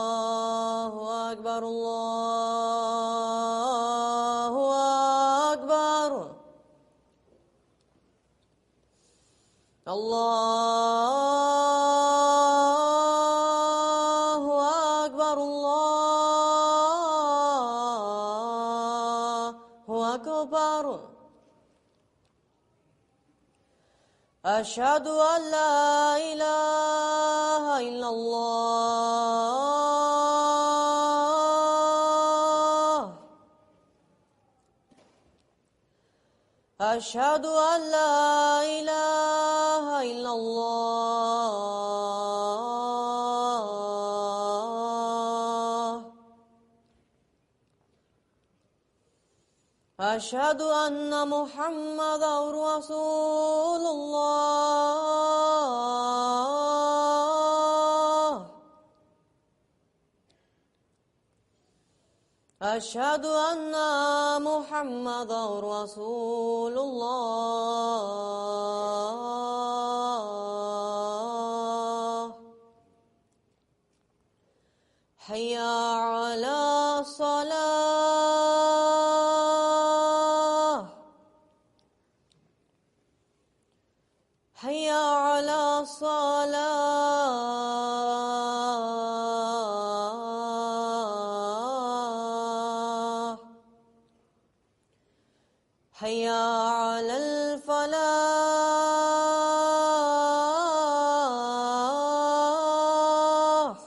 الله أكبر الله أكبر الله أكبر الله أكبر أشهد أن لا إله إلا الله أشهد أن لا إله إلا الله أشهد أن محمدا رسول الله أشهد أن محمدا رسول الله حي على الصلاة حي على الصلاة حي على الفلاح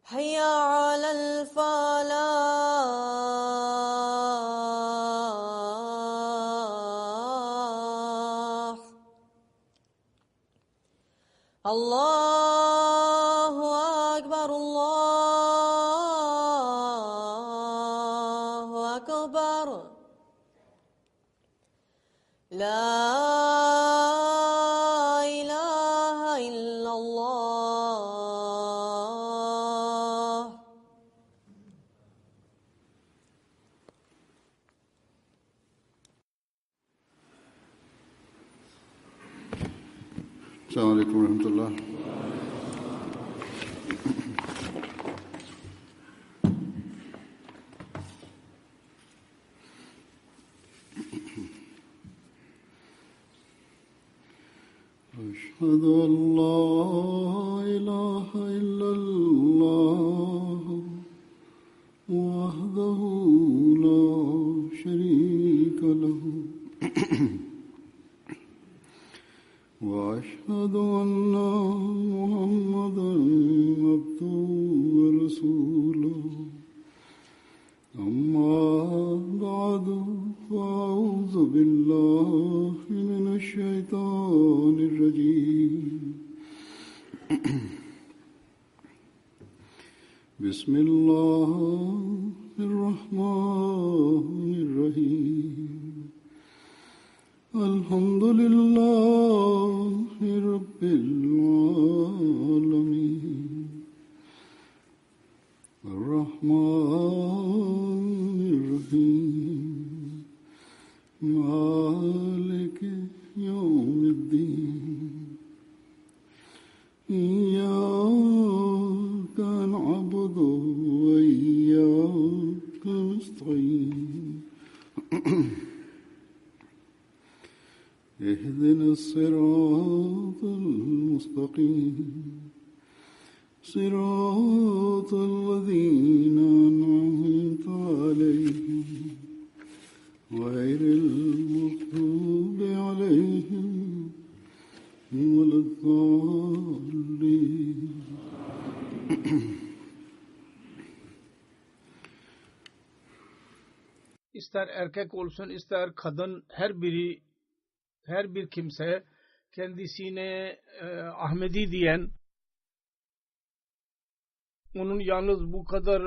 حي على الفلاح الله أكبر الله أكبر لا إله إلا الله السلام عليكم ورحمة الله. أشهد أن لا إله إلا الله وحده لا شريك له وأشهد أن محمدا عبده ورسوله أما بعد فأعوذ بالله من الشيطان الرجيم بسم الله الرحمن الرحيم الحمد لله رب العالمين الرحمن الرحيم مالك يوم الدين إياك نعبد وإياك نستعين اهدنا الصراط المستقيم صراط الذين أنعمت عليهم غير المغضوب عليهم ولا الضالين. İster erkek olsun ister kadın her bir kimse kendisine Ahmedi diyen, onun yalnız bu kadar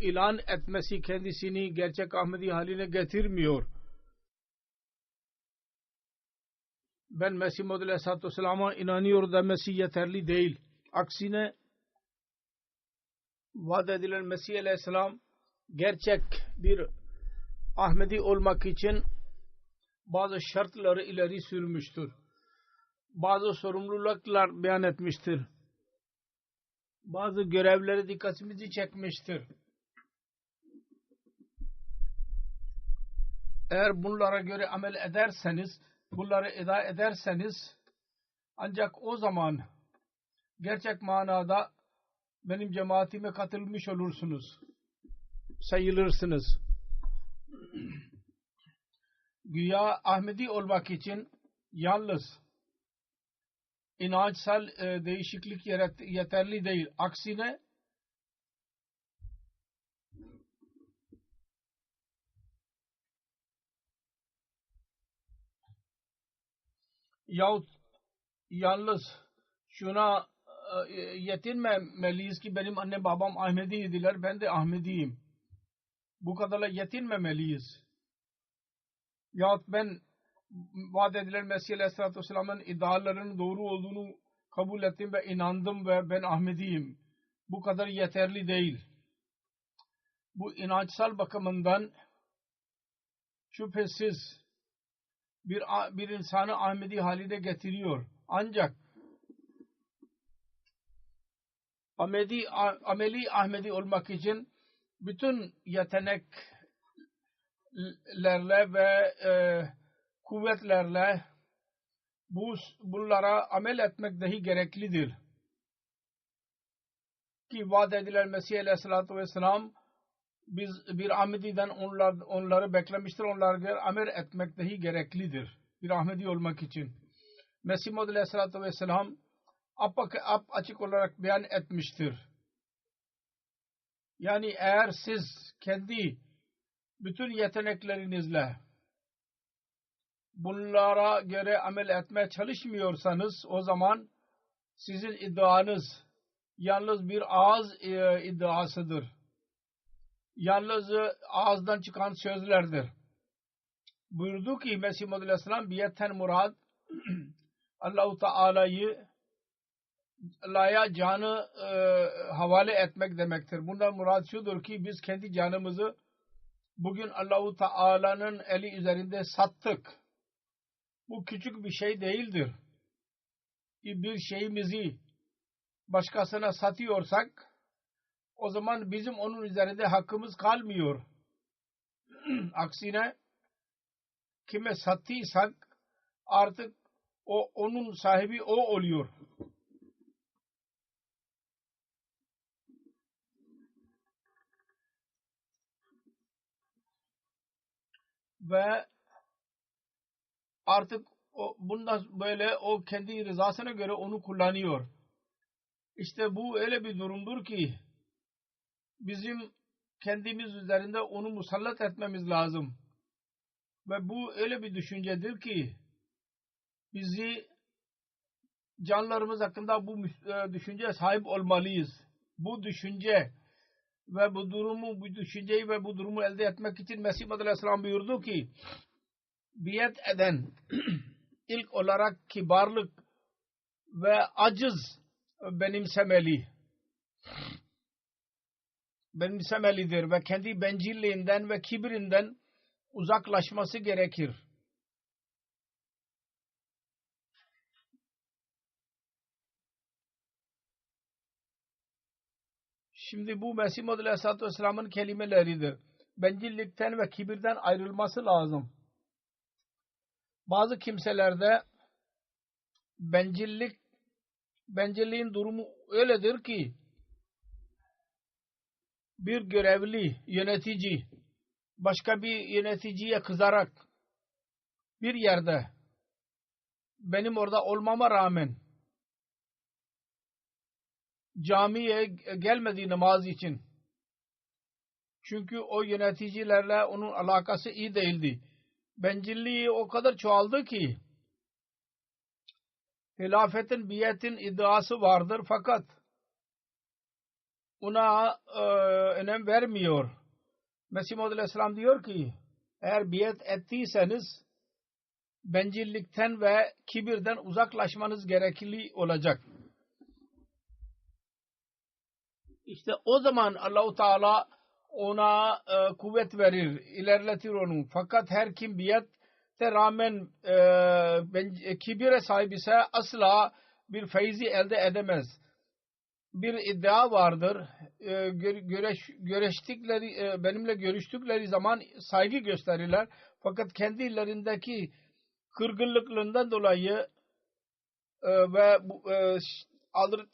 ilan etmesi kendisini gerçek Ahmedi haline getirmiyor. Ben Mesih Muhammed Aleyhisselatü Vesselam'a inanıyor demesi yeterli değil. Aksine vaat edilen Mesih Aleyhisselam gerçek bir Ahmedi olmak için bazı şartları ileri sürmüştür. bazı sorumluluklar beyan etmiştir. Bazı görevleri dikkatimizi çekmiştir. Eğer bunlara göre amel ederseniz, bunları eda ederseniz ancak o zaman gerçek manada benim cemaatime katılmış olursunuz, sayılırsınız. Güya Ahmedi olmak için yalnız inançsal değişiklik yeterli değil. Aksine yahut yalnız şuna yetinmemeliyiz ki benim annem babam Ahmediydiler, ben de Ahmediyim. Bu kadarla yetinmemeliyiz. Yahut ben vaat edilen Mesih Aleyhisselatü Vesselam'ın iddialarının doğru olduğunu kabul ettim ve inandım ve ben Ahmediyim. Bu kadar yeterli değil. Bu inançsal bakımından şüphesiz bir insanı Ahmedi haline getiriyor. Ancak ameli Ahmedi olmak için bütün yeteneklerle ve kuvvetlerle bunlara amel etmek dahi gereklidir. Ki vaat edilen Mesih Aleyhisselatü Vesselam bir Ahmedi'den onları beklemiştir. Onlara amel etmek dahi gereklidir. Bir Ahmedi olmak için. Mesih Muhammed Aleyhisselatü Vesselam açık olarak beyan etmiştir. Yani eğer siz kendi bütün yeteneklerinizle bunlara göre amel etmeye çalışmıyorsanız o zaman sizin iddianız yalnız bir ağız iddiasıdır. Yalnız ağızdan çıkan sözlerdir. Buyurdu ki Mesih Muhammed Aleyhisselam biyetten murad Allah-u Teala'ya canı havale etmek demektir. Bundan murad şudur ki biz kendi canımızı bugün Allah-u Teala'nın eli üzerinde sattık. Bu küçük bir şey değildir. Ki bir şeyimizi başkasına satıyorsak o zaman bizim onun üzerinde hakkımız kalmıyor. Aksine kime sattıysak artık onun sahibi o oluyor. Ve artık bundan böyle o kendi rızasına göre onu kullanıyor. İşte bu öyle bir durumdur ki bizim kendimiz üzerinde onu musallat etmemiz lazım. Ve bu öyle bir düşüncedir ki bizi canlarımız hakkında bu düşünceye sahip olmalıyız. Bu düşünce ve bu düşünceyi ve bu durumu elde etmek için Mesih Muhammed Aleyhisselam buyurdu ki biat eden ilk olarak kibarlık ve aciz benimsemelidir ve kendi bencilliğinden ve kibirinden uzaklaşması gerekir. Şimdi bu Mesih Muhammed Aleyhisselatü Vesselam'ın kelimeleridir. Bencillikten ve kibirden ayrılması lazım. Bazı kimselerde bencilliğin durumu öyledir ki bir görevli yönetici başka bir yöneticiye kızarak bir yerde benim orada olmama rağmen camiye gelmedi namaz için. Çünkü o yöneticilerle onun alakası iyi değildi. Bencilliği o kadar çoğaldı ki hilafetin, biyetin iddiası vardır fakat ona önem vermiyor. Mesih Muhammed Aleyhisselam diyor ki eğer biyet ettiyseniz bencillikten ve kibirden uzaklaşmanız gerekli olacak. İşte o zaman Allah-u Teala ona kuvvet verir, ilerletir onu. Fakat her kim biyet rağmen kibire sahip ise asla bir feyzi elde edemez. Bir iddia vardır. Benimle görüştükleri zaman saygı gösterirler. Fakat kendilerindeki kırgınlıklarından dolayı ve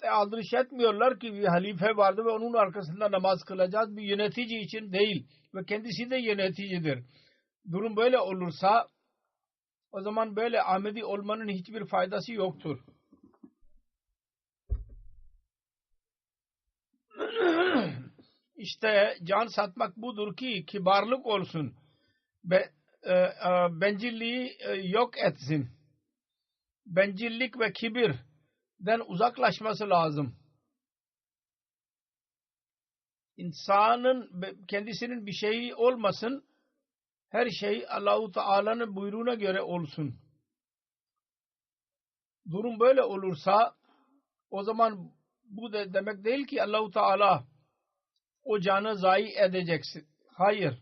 aldırış etmiyorlar ki bir halife vardı ve onun arkasında namaz kılacağız. Bir yönetici için değil ve kendisi de yöneticidir. Durum böyle olursa o zaman böyle Ahmedi olmanın hiçbir faydası yoktur. İşte can satmak budur ki kibarlık olsun. Bencilliği yok etsin. Bencillik ve kibirden uzaklaşması lazım. İnsanın kendisinin bir şeyi olmasın. Her şey Allah-u Teala'nın buyruğuna göre olsun. Durum böyle olursa o zaman bu da demek değil ki Allah-u Teala o canı zayi edeceksin. Hayır.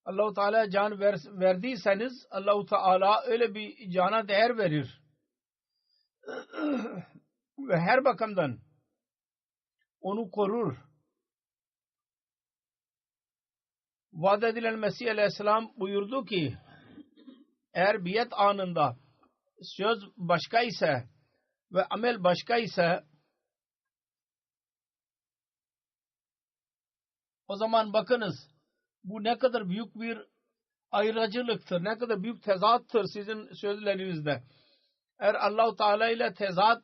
Allah-u Teala can verdiyseniz Allah-u Teala öyle bir cana değer verir. Ve her bakımdan onu korur. Vaat edilen Mesih Aleyhisselam buyurdu ki eğer biat anında söz başka ise ve amel başka ise o zaman bakınız bu ne kadar büyük bir ayrıcılıktır, ne kadar büyük tezattır sizin sözlerinizde. Eğer Allah-u Teala ile tezat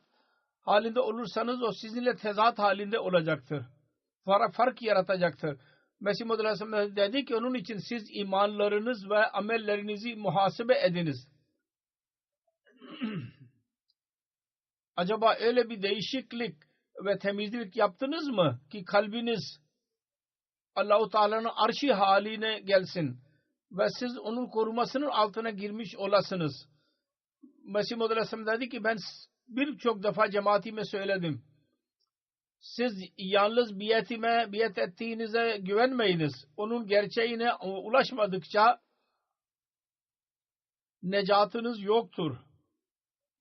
halinde olursanız o sizinle tezat halinde olacaktır. Fark yaratacaktır. Mesih Muhammed Aleyhisselam dedi ki onun için siz imanlarınız ve amellerinizi muhasebe ediniz. Acaba öyle bir değişiklik ve temizlik yaptınız mı ki kalbiniz Allah-u Teala'nın arşi haline gelsin ve siz onun korumasının altına girmiş olasınız. Mesih Muhammed Aleyhisselam dedi ki ben birçok defa cemaatime söyledim. Siz yalnız biat ettiğinize güvenmeyiniz. Onun gerçeğine ulaşmadıkça necatınız yoktur.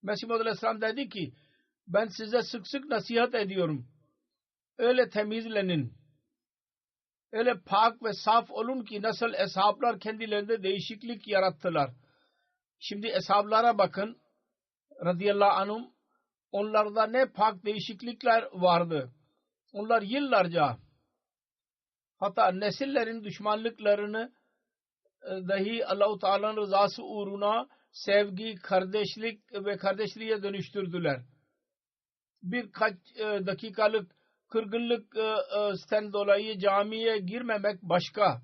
Mesih Muhammed Aleyhisselam dedi ki ben size sık sık nasihat ediyorum. Öyle temizlenin. Öyle pak ve saf olun ki nasıl eshablar kendilerinde değişiklik yarattılar. Şimdi eshablara bakın. Radıyallahu anhum onlarda ne pak değişiklikler vardı. Onlar yıllarca hatta nesillerin düşmanlıklarını dahi Allah-u Teala'nın rızası uğruna sevgi, kardeşlik ve kardeşliğe dönüştürdüler. Birkaç dakikalık kırgınlıktan dolayı camiye girmemek başka.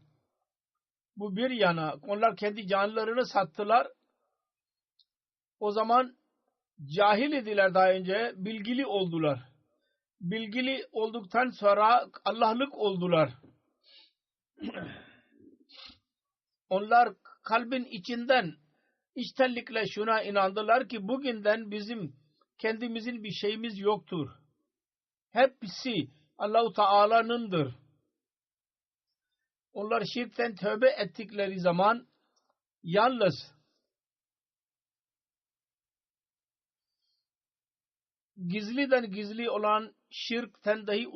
Bu bir yana. Onlar kendi canlarını sattılar. O zaman cahil idiler daha önce. Bilgili oldular. Bilgili olduktan sonra Allah'lık oldular. Onlar kalbin içinden içtenlikle şuna inandılar ki bugünden bizim kendimizin bir şeyimiz yoktur. Hepsi Allah-u Teala'nındır. Onlar şirkten tövbe ettikleri zaman yalnız gizliden gizli olan şirkten dahi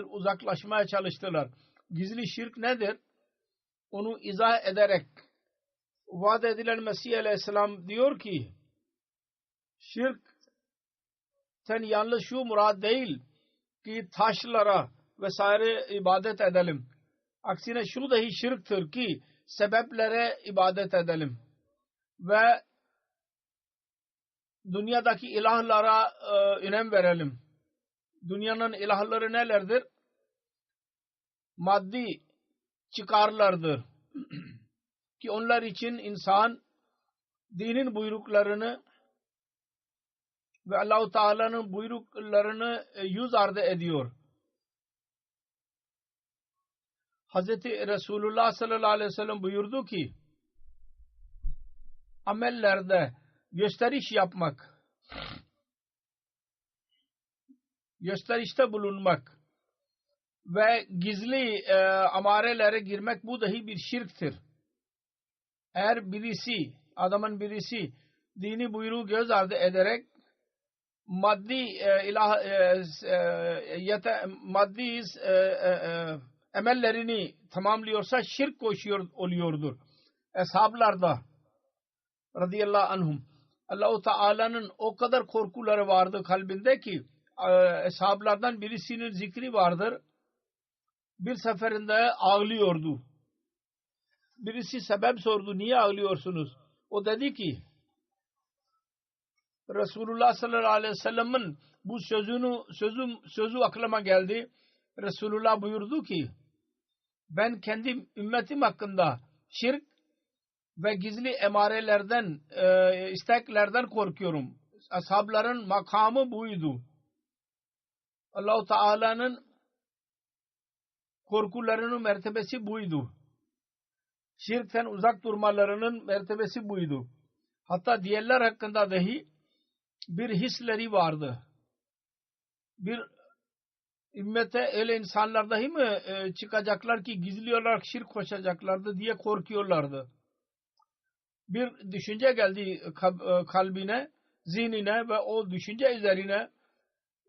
uzaklaşmaya çalıştılar. Gizli şirk nedir? Onu izah ederek vaat edilen Mesih Aleyhisselam diyor ki şirkten yalnız şu murad değil ki taşlara vesaire ibadet edelim. Aksine şu dahi şirktir ki sebeplere ibadet edelim. Ve dünyadaki ilahlara önem verelim. Dünyanın ilahları nelerdir? Maddi çıkarlardır. Ki onlar için insan dinin buyruklarını ve Allah-u Teala'nın buyruklarını yüz ardı ediyor. Hazreti Resulullah sallallahu aleyhi ve sellem buyurdu ki amellerde gösteriş yapmak, gösterişte bulunmak ve gizli amarelere girmek bu dahi bir şirktir. Eğer birisi adamın birisi dini buyruğu göz ardı ederek maddi emellerini tamamlıyorsa şirk koşuyor oluyordur. Eshablarda radıyallahu anhum Allah-u Teala'nın o kadar korkuları vardı kalbinde ki eshablardan birisinin zikri vardır. Bir seferinde ağlıyordu. Birisi sebep sordu. Niye ağlıyorsunuz? O dedi ki Resulullah sallallahu aleyhi ve sellem'in bu sözü aklıma geldi. Resulullah buyurdu ki ben kendi ümmetim hakkında şirk ve gizli emarelerden, isteklerden korkuyorum. Ashabların makamı buydu. Allah-u Teala'nın korkularının mertebesi buydu. Şirkten uzak durmalarının mertebesi buydu. Hatta diğerler hakkında dahi bir hisleri vardı. Bir ümmete öyle insanlar dahi mi çıkacaklar ki gizli olarak şirk koşacaklardı diye korkuyorlardı. Bir düşünce geldi kalbine, zihnine ve o düşünce üzerine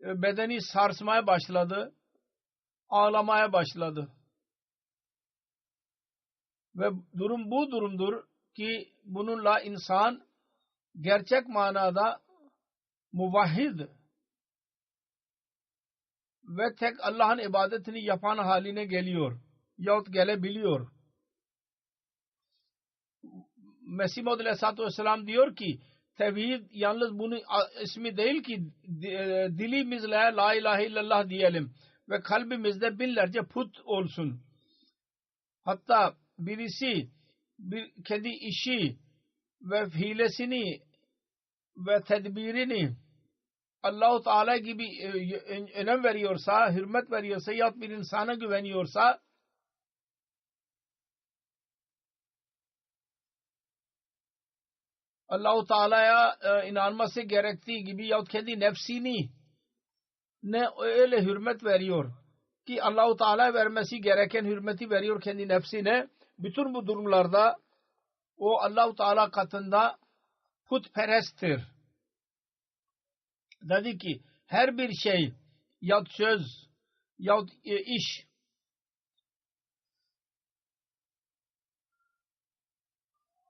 bedeni sarsmaya başladı. Ağlamaya başladı. Ve durum bu durumdur ki bununla insan gerçek manada muvahhid ve tek Allah'ın ibadetini yapan haline geliyor. Yahut gelebiliyor. Mesih Maud Aleyhisselatü Vesselam diyor ki tevhid yalnız bunun ismi değil ki dilimizle la ilahe illallah diyelim ve kalbimizde binlerce put olsun. Hatta birisi kendi işi ve hilesini ve tedbirini Allah-u Teala gibi önem veriyorsa, hürmet veriyorsa ya bir insana güveniyorsa Allah-u Teala'ya inanması gerektiği gibi yahut kendi nefsini ne öyle hürmet veriyor ki Allah-u Teala vermesi gereken hürmeti veriyor kendi nefsine. Bütün bu durumlarda o Allah-u Teala katında putperesttir. Dedi ki her bir şey yahut söz yahut iş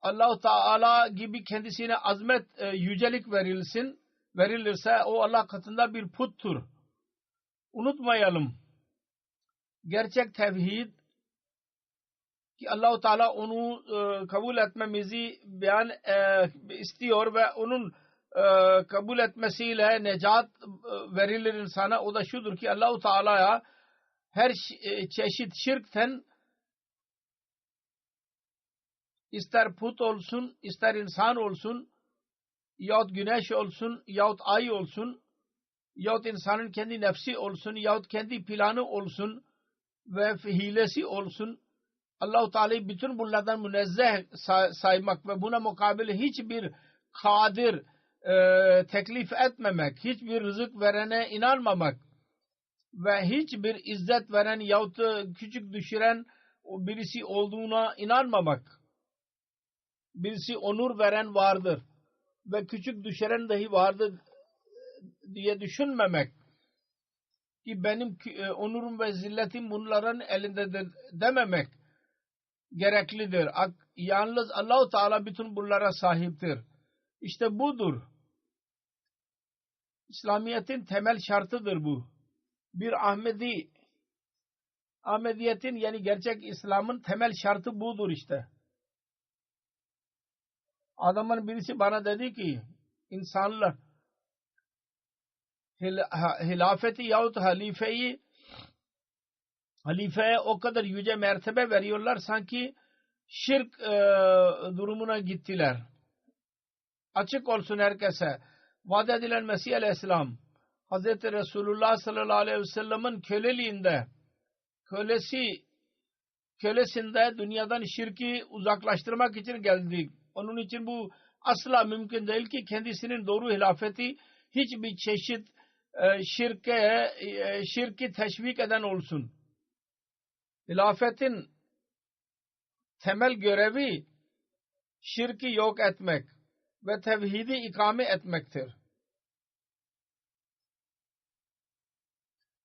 Allah-u Teala gibi kendisine azmet, yücelik verilirse o Allah katında bir puttur. Unutmayalım. Gerçek tevhid ki Allah-u Teala onu kabul etmemizi beyan istiyor ve onun kabul etmesiyle necat verilir insana. O da şudur ki Allah-u Teala'ya her çeşit şirkten ister put olsun, ister insan olsun, yahut güneş olsun, yahut ay olsun, yahut insanın kendi nefsi olsun, yahut kendi planı olsun ve hilesi olsun, Allah-u Teala'yı bütün bunlardan münezzeh saymak ve buna mukabil hiçbir kadir teklif etmemek, hiçbir rızık verene inanmamak ve hiçbir izzet veren yahut küçük düşüren birisi olduğuna inanmamak. Birisi onur veren vardır ve küçük düşüren dahi vardır diye düşünmemek ki benim onurum ve zilletim bunların elindedir dememek gereklidir. Yalnız Allah-u Teala bütün bunlara sahiptir. İşte budur. İslamiyet'in temel şartıdır bu. Bir Ahmediyetin yani gerçek İslam'ın temel şartı budur işte. Adamın birisi bana dedi ki insanlar hilafeti yahut halifeye o kadar yüce mertebe veriyorlar sanki şirk durumuna gittiler. Açık olsun herkese. Vaat edilen Mesih Aleyhisselam Hz. Resulullah sallallahu aleyhi ve sellem'in kölesinde dünyadan şirki uzaklaştırmak için geldik. Onun için bu asla mümkün değil ki kendisinin doğru hilafeti hiçbir çeşit şirki teşvik eden olsun. Hilafetin temel görevi şirki yok etmek ve tevhidi ikame etmektir.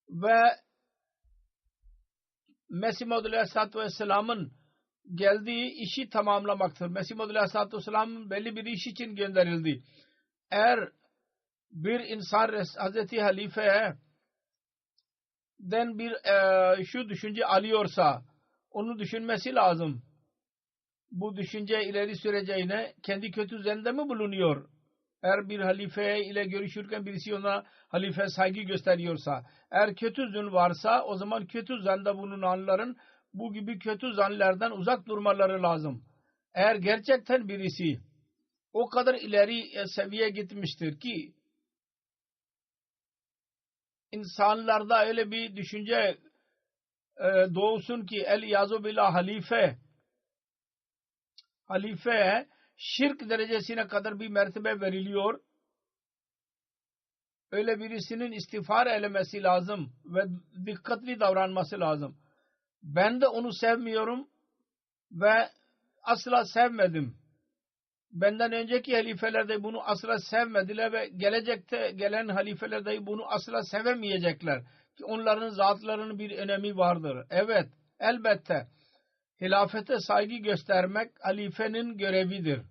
Ve Mesih Maud Aleyhisselatü Vesselam'ın geldiği işi tamamlamaktır. Mesih Maud Aleyhisselatü Vesselam belli bir iş için gönderildi. Eğer bir insan Hazreti Halife'den bir şu düşünce alıyorsa onu düşünmesi lazım. Bu düşünce ileri süreceğine kendi kötü zannında mı bulunuyor? Eğer bir halife ile görüşürken birisi ona halife saygı gösteriyorsa, eğer kötü zan varsa o zaman kötü zanda bulunanların bu gibi kötü zanlardan uzak durmaları lazım. Eğer gerçekten birisi o kadar ileri seviyeye gitmiştir ki insanlarda öyle bir düşünce doğsun ki el-iyazu billah halifeye şirk derecesine kadar bir mertebe veriliyor. Öyle birisinin istiğfar eylemesi lazım ve dikkatli davranması lazım. Ben de onu sevmiyorum ve asla sevmedim. Benden önceki halifeler de bunu asla sevmediler ve gelecekte gelen halifeler de bunu asla sevemeyecekler. Ki onların zatlarının bir önemi vardır. Evet, elbette hilafete saygı göstermek halifenin görevidir.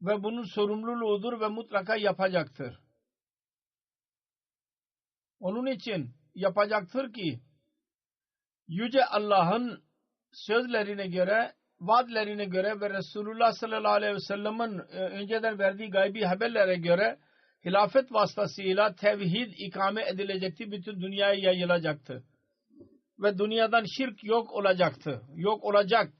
Ve bunun sorumluluğudur ve mutlaka yapacaktır. Onun için yapacaktır ki Yüce Allah'ın sözlerine göre, vaadlerine göre ve Resulullah sallallahu aleyhi ve sellem'in önceden verdiği gaybi haberlere göre hilafet vasıtasıyla tevhid ikame edilecekti, bütün dünyaya yayılacaktı. Ve dünyadan şirk yok olacaktı. Yok olacak.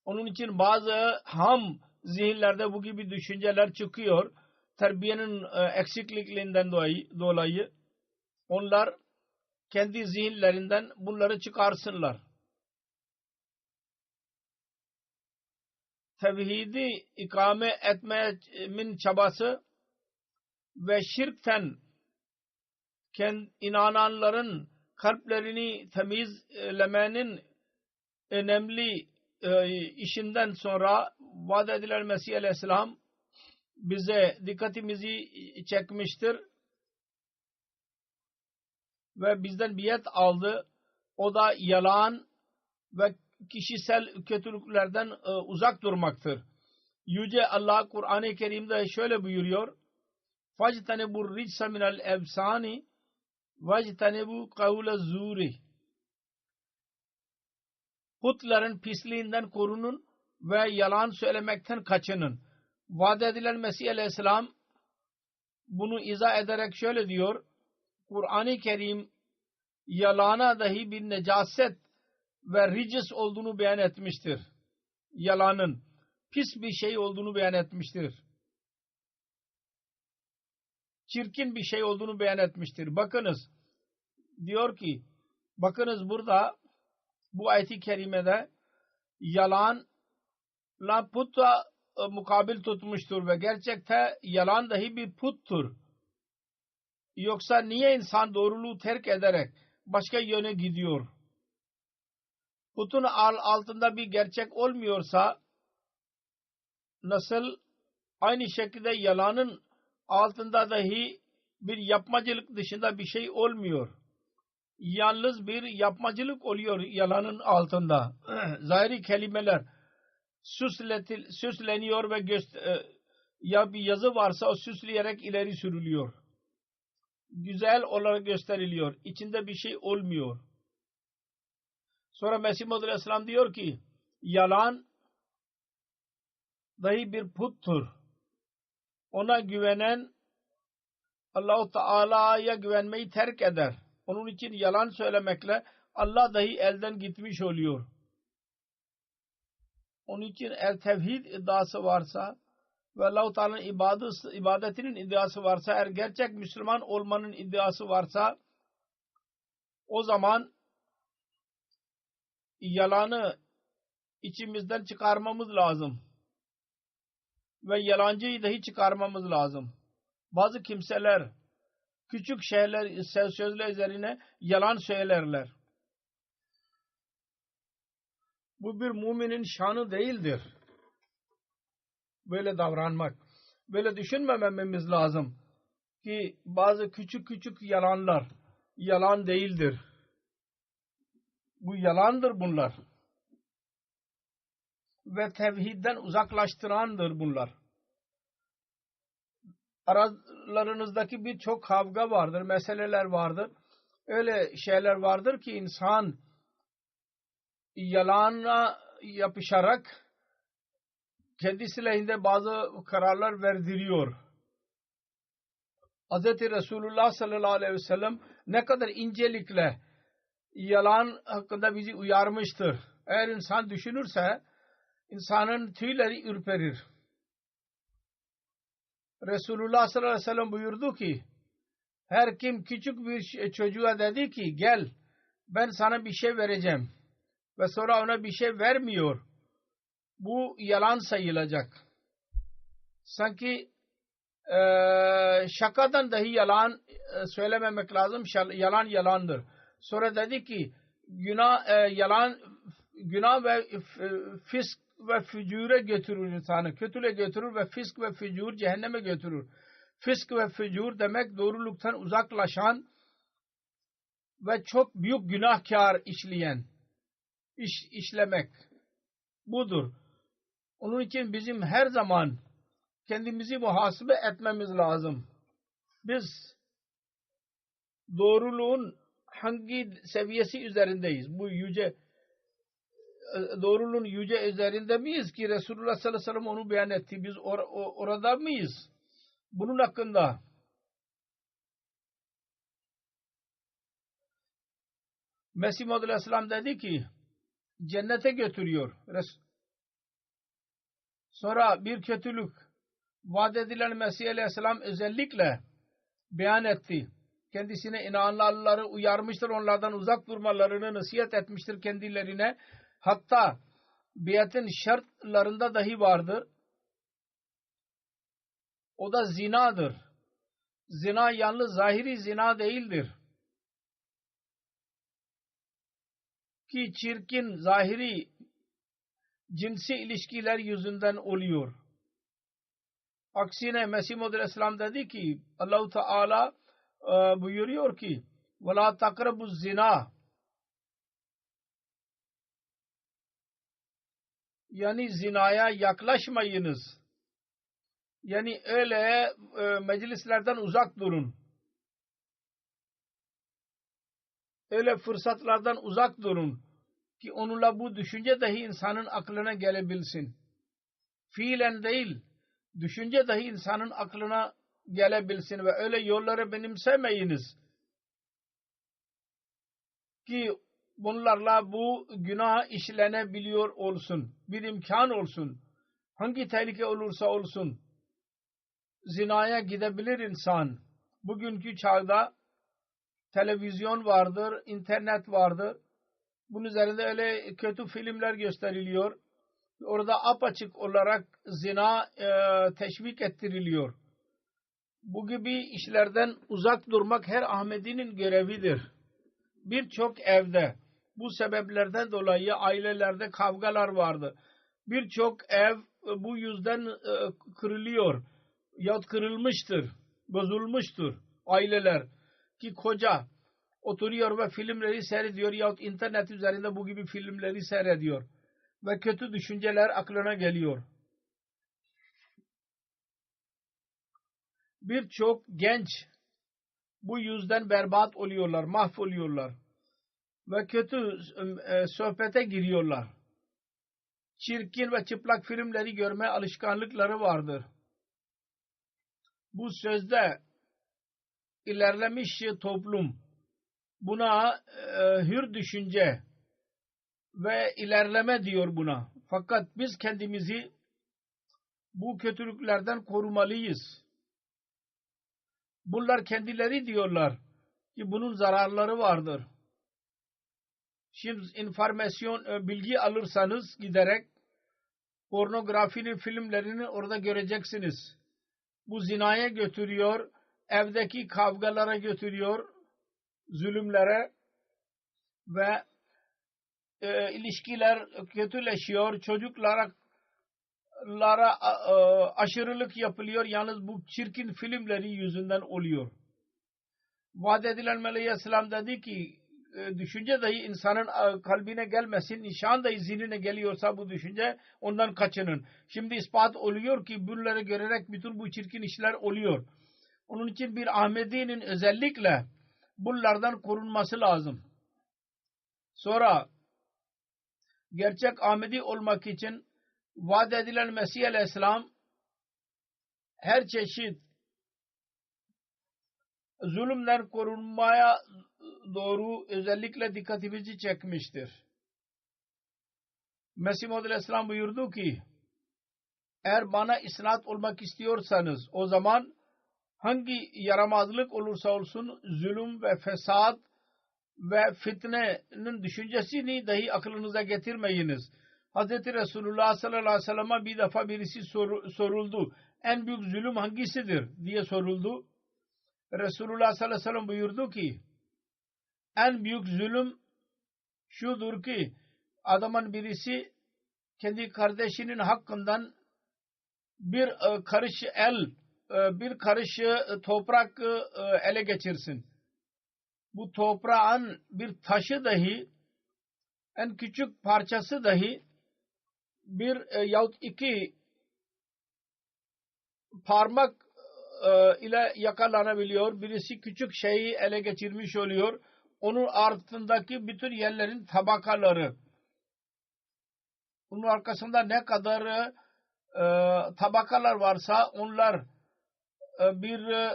Onun için bazı ham zihinlerde bu gibi düşünceler çıkıyor. Terbiyenin eksikliklerinden dolayı onlar kendi zihinlerinden bunları çıkarsınlar. Tevhidi ikame etmemin çabası ve şirkten inananların kalplerini temizlemenin önemli işinden sonra vaad edilen Mesih Aleyhisselam bize dikkatimizi çekmiştir ve bizden biat aldı. O da yalan ve kişisel kötülüklerden uzak durmaktır. Yüce Allah Kur'an-ı Kerim'de şöyle buyuruyor: "Fajtanibu rijsa minel ebsani vajtanibu kavle zuri." Putların pisliğinden korunun ve yalan söylemekten kaçının. Vaad edilen Mesih Aleyhisselam bunu izah ederek şöyle diyor: Kur'an-ı Kerim yalana dahi bir necaset ve ricis olduğunu beyan etmiştir. Yalanın pis bir şey olduğunu beyan etmiştir. Çirkin bir şey olduğunu beyan etmiştir. Bakınız, diyor ki, bakınız burada bu ayet-i kerimede yalanla putla mukabil tutmuştur ve gerçekte yalan dahi bir puttur. Yoksa niye insan doğruluğu terk ederek başka yöne gidiyor? Putun altında bir gerçek olmuyorsa nasıl aynı şekilde yalanın altında dahi bir yapmacılık dışında bir şey olmuyor. Yalnız bir yapmacılık oluyor yalanın altında. Zahiri kelimeler süsleniyor ve ya bir yazı varsa o süsleyerek ileri sürülüyor. Güzel olarak gösteriliyor. İçinde bir şey olmuyor. Sonra Mesih Maud Aleyhisselam diyor ki yalan dahi bir puttur. Ona güvenen Allah-u Teala'ya güvenmeyi terk eder. Onun için yalan söylemekle Allah dahi elden gitmiş oluyor. Onun için eğer tevhid iddiası varsa ve Allah-u Teala'nın ibadetinin iddiası varsa, eğer gerçek Müslüman olmanın iddiası varsa o zaman yalanı içimizden çıkarmamız lazım. Ve yalancıyı dahi çıkarmamız lazım. Bazı kimseler küçük şeyler, sözler üzerine yalan söylerler. Bu bir müminin şanı değildir. böyle davranmak. Böyle düşünmememiz lazım ki bazı küçük küçük yalanlar yalan değildir. Bu yalandır bunlar. Ve tevhidden uzaklaştırandır bunlar. Aralarınızdaki birçok kavga vardır, meseleler vardır. Öyle şeyler vardır ki insan yalana yapışarak kendisi lehinde bazı kararlar verdiriyor. Hz. Resulullah sallallahu aleyhi ve sellem ne kadar incelikle yalan hakkında bizi uyarmıştır. Eğer insan düşünürse insanın tüyleri ürperir. Resulullah sallallahu aleyhi ve sellem buyurdu ki her kim küçük bir çocuğa dedi ki gel ben sana bir şey vereceğim ve sonra ona bir şey vermiyor. Bu yalan sayılacak. Sanki şakadan dahi yalan söylememek lazım. Yalan yalandır. Sonra dedi ki günah ve fisk ve fücure götürür insanı. Kötüle götürür ve fisk ve fücur cehenneme götürür. Fisk ve fücur demek doğruluktan uzaklaşan ve çok büyük günahkar işlemek. Budur. Onun için bizim her zaman kendimizi muhasebe etmemiz lazım. Biz doğruluğun hangi seviyesi üzerindeyiz? Bu doğruluğun yüce üzerinde miyiz ki Resulullah sallallahu aleyhi ve sellem onu beyan etti. Biz orada mıyız? Bunun hakkında Mesih Maud aleyhisselam dedi ki cennete götürüyor. Sonra bir kötülük vaat edilen Mesih aleyhisselam özellikle beyan etti. Kendisine inananları uyarmıştır. Onlardan uzak durmalarını nasihat etmiştir kendilerine. Hatta biatin şartlarında dahi vardır. O da zinadır. Zina yalnız zahiri zina değildir. Ki çirkin zahiri cinsi ilişkiler yüzünden oluyor. Aksine Mesih Maud aleyhisselam dedi ki Allah-u Teala buyuruyor ki وَلَا تَقْرَبُ الزِّنَا yani zinaya yaklaşmayınız. Yani öyle meclislerden uzak durun. Öyle fırsatlardan uzak durun ki onunla bu düşünce dahi insanın aklına gelebilsin. Fiilen değil, düşünce dahi insanın aklına gelebilsin ve öyle yolları benimsemeyiniz ki bunlarla bu günah işlenebiliyor olsun. Bir imkan olsun. Hangi tehlike olursa olsun zinaya gidebilir insan. Bugünkü çağda televizyon vardır, internet vardır. Bunun üzerinde öyle kötü filmler gösteriliyor. Orada apaçık olarak zina teşvik ettiriliyor. Bu gibi işlerden uzak durmak her Ahmedi'nin görevidir. Birçok evde bu sebeplerden dolayı ailelerde kavgalar vardı. Birçok ev bu yüzden kırılıyor yahut kırılmıştır, bozulmuştur aileler ki koca oturuyor ve filmleri seyrediyor yahut internet üzerinde bu gibi filmleri seyrediyor ve kötü düşünceler aklına geliyor. Birçok genç bu yüzden berbat oluyorlar, mahvoluyorlar ve kötü sohbete giriyorlar. Çirkin ve çıplak filmleri görme alışkanlıkları vardır. Bu sözde ilerlemiş toplum buna hür düşünce ve ilerleme diyor buna. Fakat biz kendimizi bu kötülüklerden korumalıyız. Bunlar kendileri diyorlar ki bunun zararları vardır. Şimdi informasyon, bilgi alırsanız giderek pornografinin filmlerini orada göreceksiniz. Bu zinaya götürüyor, evdeki kavgalara götürüyor, zulümlere ve ilişkiler kötüleşiyor, çocuklara aşırılık yapılıyor. Yalnız bu çirkin filmleri yüzünden oluyor. Vaat edilen Meleği Aleyhisselam dedi ki düşünce dahi insanın kalbine gelmesin. Nişan dahi zihnine geliyorsa bu düşünce ondan kaçının. Şimdi ispat oluyor ki bunları görerek bütün bu çirkin işler oluyor. Onun için bir Ahmedi'nin özellikle bunlardan korunması lazım. Sonra gerçek Ahmedi olmak için vaat edilen Mesih Aleyhisselam her çeşit zulümden korunmaya doğru özellikle dikkatimizi çekmiştir. Mesih Muhammed Aleyhisselam buyurdu ki eğer bana isnat olmak istiyorsanız o zaman hangi yaramazlık olursa olsun zulüm ve fesat ve fitnenin düşüncesini dahi aklınıza getirmeyiniz. Hz. Resulullah sallallahu aleyhi ve sellem'e bir defa birisi soruldu. En büyük zulüm hangisidir diye soruldu. Resulullah sallallahu aleyhi ve sellem buyurdu ki en büyük zulüm şudur ki adamın birisi kendi kardeşinin hakkından bir karış toprak ele geçirsin. Bu toprağın bir taşı dahi en küçük parçası dahi bir yahut iki parmak ile yakalanabiliyor. Birisi küçük şeyi ele geçirmiş oluyor. Onun altındaki bütün yerlerin tabakaları. Onun arkasında ne kadar tabakalar varsa onlar bir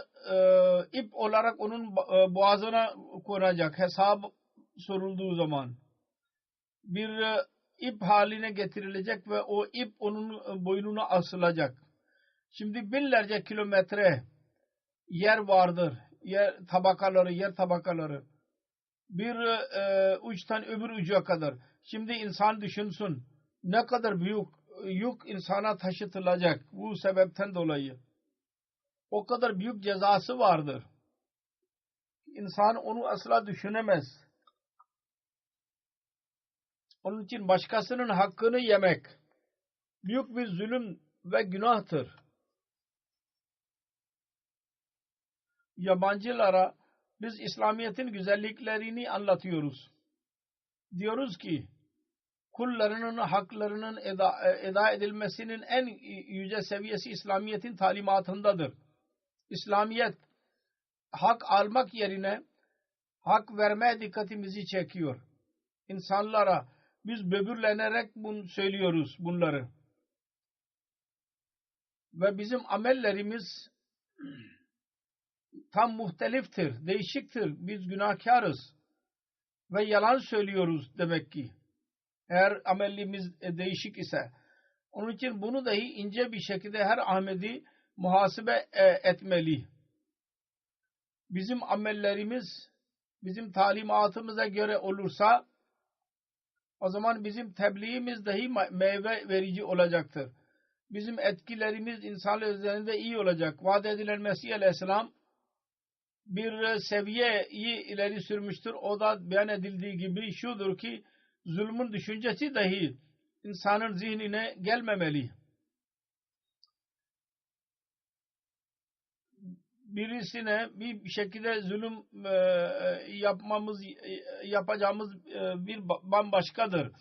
ip olarak onun boğazına konacak. Hesap sorulduğu zaman bir ip haline getirilecek ve o ip onun boynuna asılacak. Şimdi binlerce kilometre yer vardır. Yer tabakaları. Bir uçtan öbür uca kadar. Şimdi insan düşünsün. Ne kadar büyük yük insana taşıtılacak. Bu sebepten dolayı. O kadar büyük cezası vardır. İnsan onu asla düşünemez. Onun için başkasının hakkını yemek büyük bir zulüm ve günahtır. Yabancılara biz İslamiyet'in güzelliklerini anlatıyoruz. Diyoruz ki kullarının haklarının eda edilmesinin en yüce seviyesi İslamiyet'in talimatındadır. İslamiyet hak almak yerine hak vermeye dikkatimizi çekiyor. İnsanlara biz böbürlenerek bunu söylüyoruz bunları. Ve bizim amellerimiz tam muhteliftir, değişiktir. Biz günahkarız ve yalan söylüyoruz demek ki. Eğer amelimiz değişik ise. Onun için bunu dahi ince bir şekilde her Ahmedi muhasebe etmeli. Bizim amellerimiz bizim talimatımıza göre olursa o zaman bizim tebliğimiz dahi meyve verici olacaktır. Bizim etkilerimiz insanlar üzerinde iyi olacak. Vaat edilen Mesih Aleyhisselam bir seviyeyi ileri sürmüştür. O da beyan edildiği gibi şudur ki zulmün düşüncesi dahi insanın zihnine gelmemeli. Birisine bir şekilde zulüm yapacağımız bir bambaşkadır.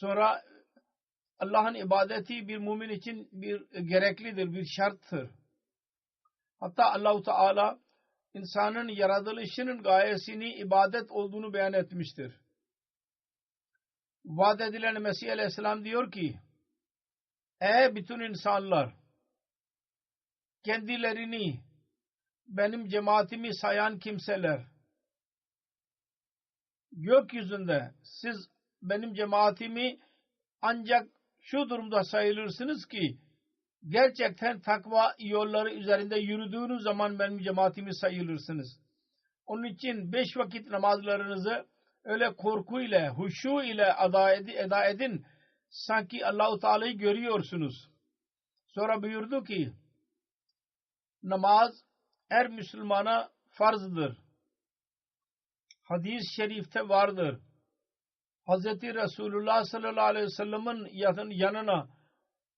Sonra Allah'ın ibadeti bir mümin için bir gereklidir, bir şarttır. Hatta Allah-u Teala insanın yaratılışının gayesini ibadet olduğunu beyan etmiştir. Vaat edilen Mesih Aleyhisselam diyor ki ey bütün insanlar kendilerini benim cemaatimi sayan kimseler gökyüzünde siz benim cemaatimi ancak şu durumda sayılırsınız ki gerçekten takva yolları üzerinde yürüdüğünüz zaman benim cemaatimi sayılırsınız. Onun için 5 vakit namazlarınızı öyle korku ile, huşu ile eda edin. Sanki Allah-u Teala'yı görüyorsunuz. Sonra buyurdu ki namaz her Müslümana farzdır. Hadis-i şerifte vardır. Hz. Resulullah sallallahu aleyhi ve sellem'in yanına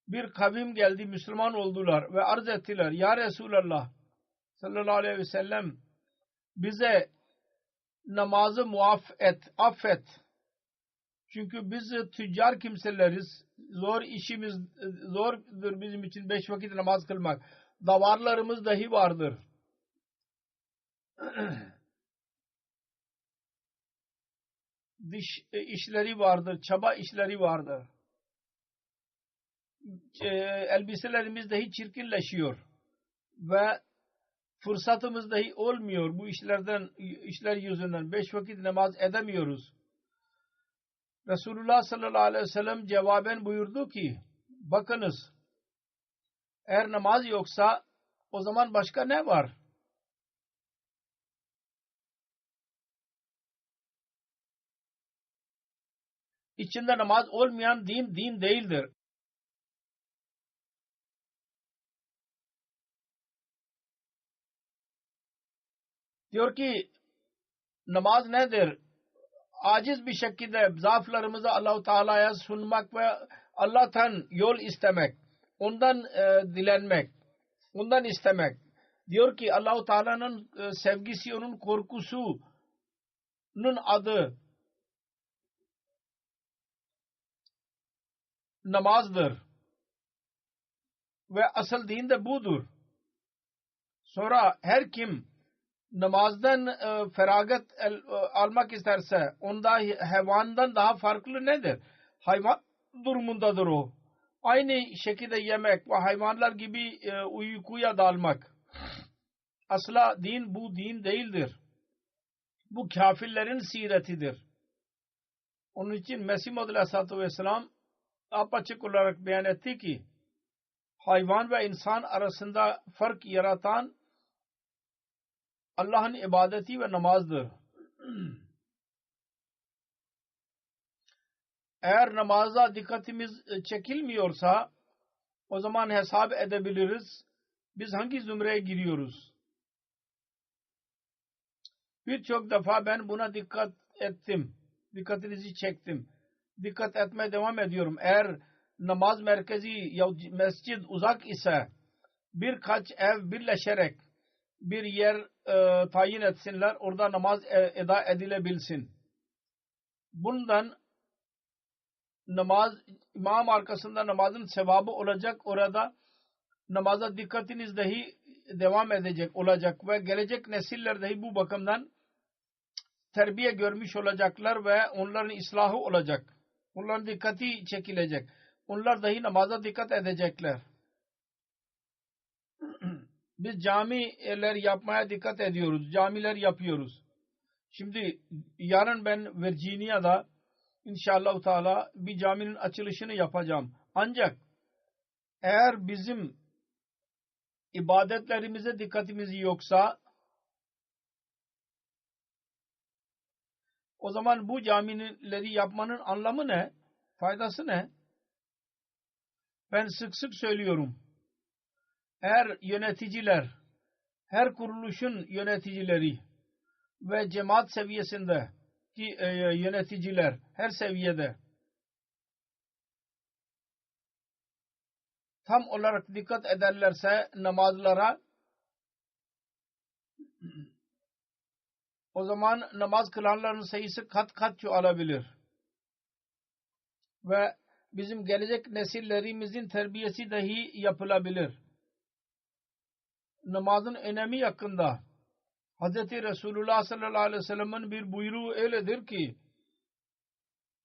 bir kavim geldi, Müslüman oldular ve arz ettiler. Ya Resulallah sallallahu aleyhi ve sellem, bize namazı muaf et, affet. Çünkü biz tüccar kimseleriz. Zordur bizim için 5 vakit namaz kılmak. Davarlarımız dahi vardır. Diş işleri vardır, çaba işleri vardır. Elbiselerimiz dahi çirkinleşiyor ve fırsatımız dahi olmuyor bu işler yüzünden. 5 vakit namaz edemiyoruz. Resulullah sallallahu aleyhi ve sellem cevaben buyurdu ki, bakınız, eğer namaz yoksa o zaman başka ne var? İçinde namaz olmayan din değildir. Diyor ki namaz nedir? Aciz bir şekilde zaaflarımızı Allah-u Teala'ya sunmak ve Allah'tan yol istemek, ondan dilenmek, ondan istemek. Diyor ki Allah-u Teala'nın sevgisi, onun korkusunun adı namazdır ve asıl din de budur. Sonra her kim namazdan feragat almak isterse onda hayvandan daha farklı nedir? Hayvan durumundadır o. Aynı şekilde yemek ve hayvanlar gibi uykuya dalmak. Asla din bu din değildir. Bu kafirlerin siretidir. Onun için Mesih Muhammed Aleyhisselatü Vesselam apaçık olarak beyan etti ki hayvan ve insan arasında fark yaratan Allah'ın ibadeti ve namazdır. Eğer namaza dikkatimiz çekilmiyorsa o zaman hesap edebiliriz. Biz hangi zümreye giriyoruz? Birçok defa ben buna dikkat ettim. Dikkatinizi çektim. Dikkat etmeye devam ediyorum. Eğer namaz merkezi ya mescid uzak ise birkaç ev birleşerek bir yer tayin etsinler. Orada namaz eda edilebilsin. Bundan imam arkasında namazın sevabı olacak. Orada namaza dikkatiniz dahi devam edecek olacak ve gelecek nesiller dahi bu bakımdan terbiye görmüş olacaklar ve onların ıslahı olacak. Onların dikkati çekilecek. Onlar dahi namaza dikkat edecekler. Biz camiler yapmaya dikkat ediyoruz. Camiler yapıyoruz. Şimdi yarın ben Virginia'da İnşallah Teala bir caminin açılışını yapacağım. Ancak eğer bizim ibadetlerimize dikkatimiz yoksa o zaman bu camileri yapmanın anlamı ne? Faydası ne? Ben sık sık söylüyorum. Eğer yöneticiler, her kuruluşun yöneticileri ve cemaat seviyesinde ki yöneticiler her seviyede tam olarak dikkat ederlerse namazlara, o zaman namaz kılanların sayısı kat kat çoğalabilir. Ve bizim gelecek nesillerimizin terbiyesi dahi yapılabilir. Namazın önemi hakkında Hz. Resulullah sallallahu aleyhi ve sellem'in bir buyruğu öyledir ki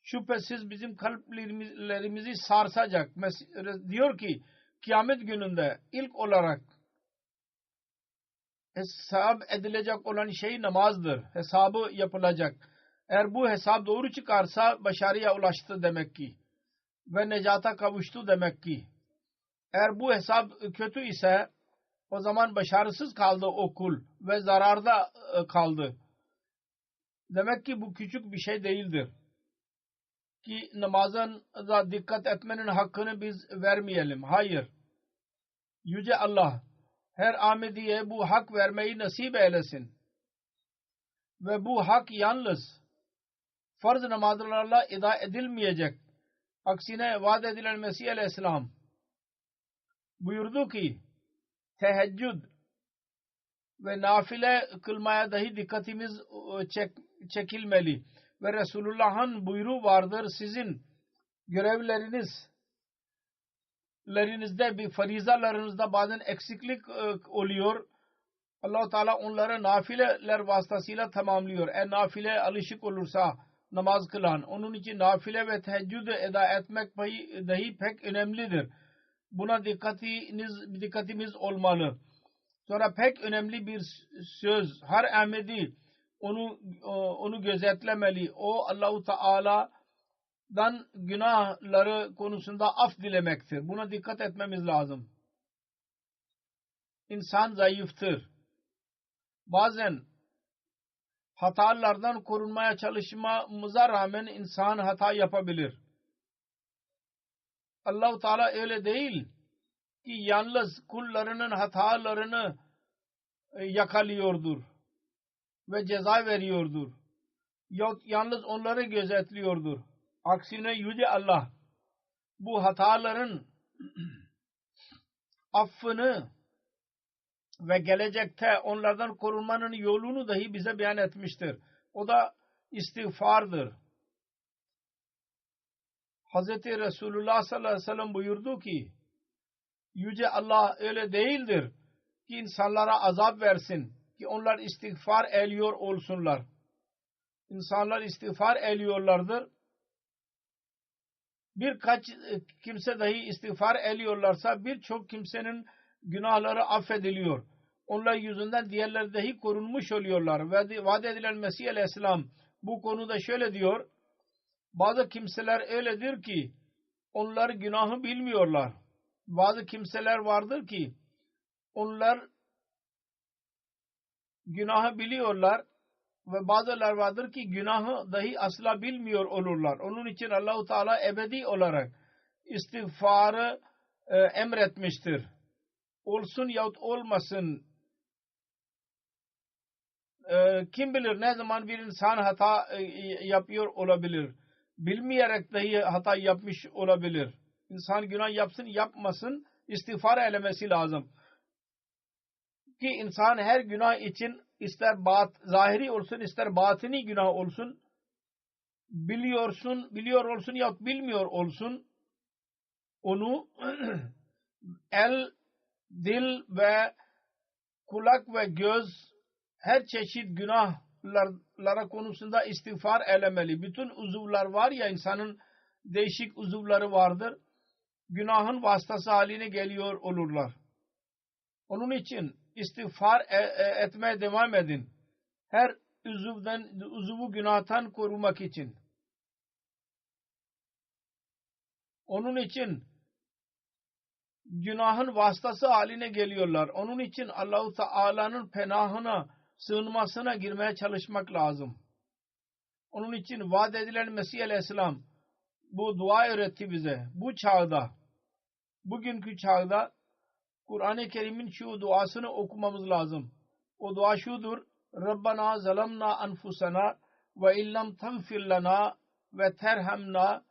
şüphesiz bizim kalplerimizi sarsacak. Diyor ki kıyamet gününde ilk olarak hesap edilecek olan şey namazdır. Hesabı yapılacak. Eğer bu hesap doğru çıkarsa başarıya ulaştı demek ki. Ve necata kavuştu demek ki. Eğer bu hesap kötü ise o zaman başarısız kaldı o kul ve zararda kaldı. Demek ki bu küçük bir şey değildir. Ki namazın da dikkat etmenin hakkını biz vermeyelim. Hayır. Yüce Allah her Ahmediye bu hak vermeyi nasip eylesin. Ve bu hak yalnız farz namazlarla eda edilmeyecek. Aksine vaat edilen Mesih Aleyhisselam buyurdu ki teheccüd ve nafile kılmaya dahi dikkatimiz çekilmeli ve Resulullah'ın buyruğu vardır, sizin görevlerinizde bir farizalarınızda bazen eksiklik oluyor. Allah-u Teala onları nafileler vasıtasıyla tamamlıyor. Nafile alışık olursa namaz kılan, onun için nafile ve teheccüd eda etmek dahi pek önemlidir. Buna dikkatimiz olmalı. Sonra pek önemli bir söz, her Ahmedi onu gözetlemeli. O Allah-u Teala'dan günahları konusunda af dilemektir. Buna dikkat etmemiz lazım. İnsan zayıftır. Bazen hatalardan korunmaya çalışmamıza rağmen insan hata yapabilir. Allah-u Teala öyle değil ki yalnız kullarının hatalarını yakalıyordur ve ceza veriyordur. Yalnız onları gözetliyordur. Aksine Yüce Allah bu hataların affını ve gelecekte onlardan korunmanın yolunu dahi bize beyan etmiştir. O da istiğfardır. Hz. Resulullah sallallahu aleyhi ve sellem buyurdu ki Yüce Allah öyle değildir ki insanlara azap versin ki onlar istiğfar ediyor olsunlar. İnsanlar istiğfar ediyorlardır. Birkaç kimse dahi istiğfar ediyorlarsa birçok kimsenin günahları affediliyor. Onlar yüzünden diğerleri dahi korunmuş oluyorlar. Ve vaat edilen Mesih Aleyhisselam bu konuda şöyle diyor. Bazı kimseler öyledir ki onlar günahı bilmiyorlar. Bazı kimseler vardır ki onlar günahı biliyorlar ve bazılar vardır ki günahı dahi asla bilmiyor olurlar. Onun için Allah-u Teala ebedi olarak istiğfarı emretmiştir. Olsun yahut olmasın, kim bilir ne zaman bir insan hata yapıyor olabilir. Bilmeyerek dahi hata yapmış olabilir. İnsan günah yapsın yapmasın istiğfar eylemesi lazım. Ki insan her günah için ister zahiri olsun ister batini günah olsun biliyor olsun yahut bilmiyor olsun onu el, dil ve kulak ve göz her çeşit günahlara konusunda istiğfar eylemeli. Bütün uzuvlar var ya, insanın değişik uzuvları vardır. Günahın vasıtası haline geliyor olurlar. Onun için istiğfar etmeye devam edin. Her uzuvu günahtan korumak için. Onun için günahın vasıtası haline geliyorlar. Onun için Allah-u Teala'nın penahına, sığınmasına girmeye çalışmak lazım. Onun için vaat edilen Mesih Aleyhisselam bu dua öğretti bize. Bu çağda, bugünkü çağda Kur'an-ı Kerim'in şu duasını okumamız lazım. O dua şudur. Rabbana zalamna anfusana ve illam tagfir lana ve terhamna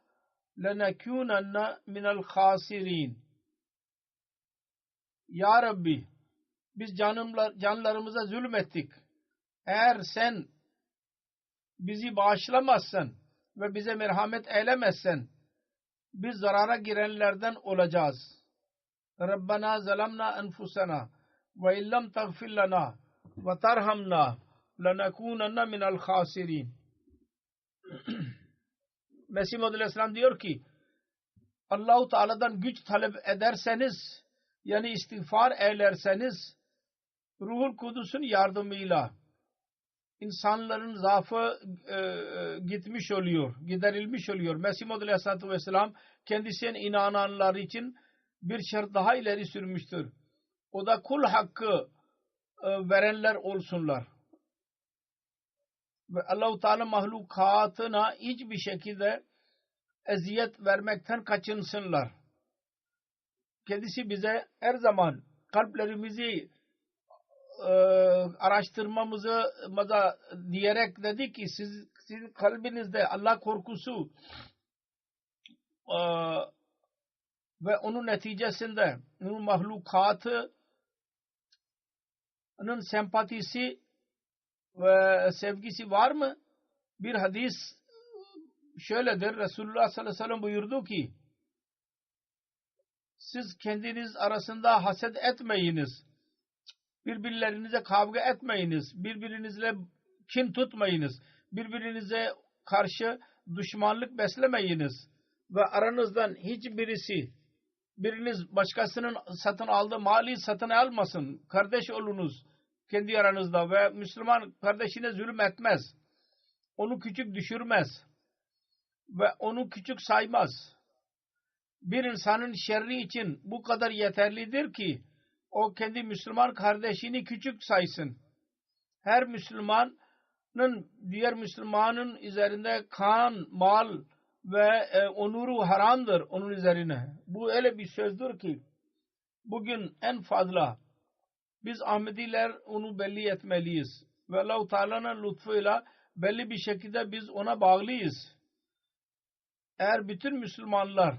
lenekunanna minel khasirin. Ya Rabbi, biz canlarımıza zulmettik. Eğer sen bizi bağışlamazsan ve bize merhamet eylemezsen biz zarara girenlerden olacağız. Rabbana zalamna enfusana ve illam tagfir lana ve terhamna lenekunanna minel khasirin. Mesih Muhammed Aleyhisselam diyor ki Allah-u Teala'dan güç talep ederseniz, yani istiğfar eylerseniz Ruhul Kudüs'ün yardımıyla insanların zaafı gitmiş oluyor, giderilmiş oluyor. Mesih Muhammed Aleyhisselatü Vesselam kendisine inananlar için bir şart daha ileri sürmüştür. O da kul hakkı verenler olsunlar. Ve Allah-u Teala mahlukatına hiçbir şekilde eziyet vermekten kaçınsınlar. Kendisi bize her zaman kalplerimizi araştırmamızı diyerek dedi ki sizin kalbinizde Allah korkusu ve onun neticesinde onun mahlukatının sempatisi ve sevgisi var mı? Bir hadis şöyledir. Resulullah sallallahu aleyhi ve sellem buyurdu ki siz kendiniz arasında haset etmeyiniz. Birbirlerinize kavga etmeyiniz. Birbirinizle kin tutmayınız. Birbirinize karşı düşmanlık beslemeyiniz. Ve aranızdan biriniz başkasının satın aldığı mali satın almasın. Kardeş olunuz kendi aranızda ve Müslüman kardeşine zulüm etmez. Onu küçük düşürmez. Ve onu küçük saymaz. Bir insanın şerri için bu kadar yeterlidir ki o kendi Müslüman kardeşini küçük saysın. Her Müslümanın diğer Müslümanın üzerinde kan, mal ve onuru haramdır onun üzerine. Bu öyle bir sözdür ki bugün en fazla biz Ahmediler onu belli etmeliyiz. Ve Allah-u Teala'nın lütfuyla belli bir şekilde biz ona bağlıyız. Eğer bütün Müslümanlar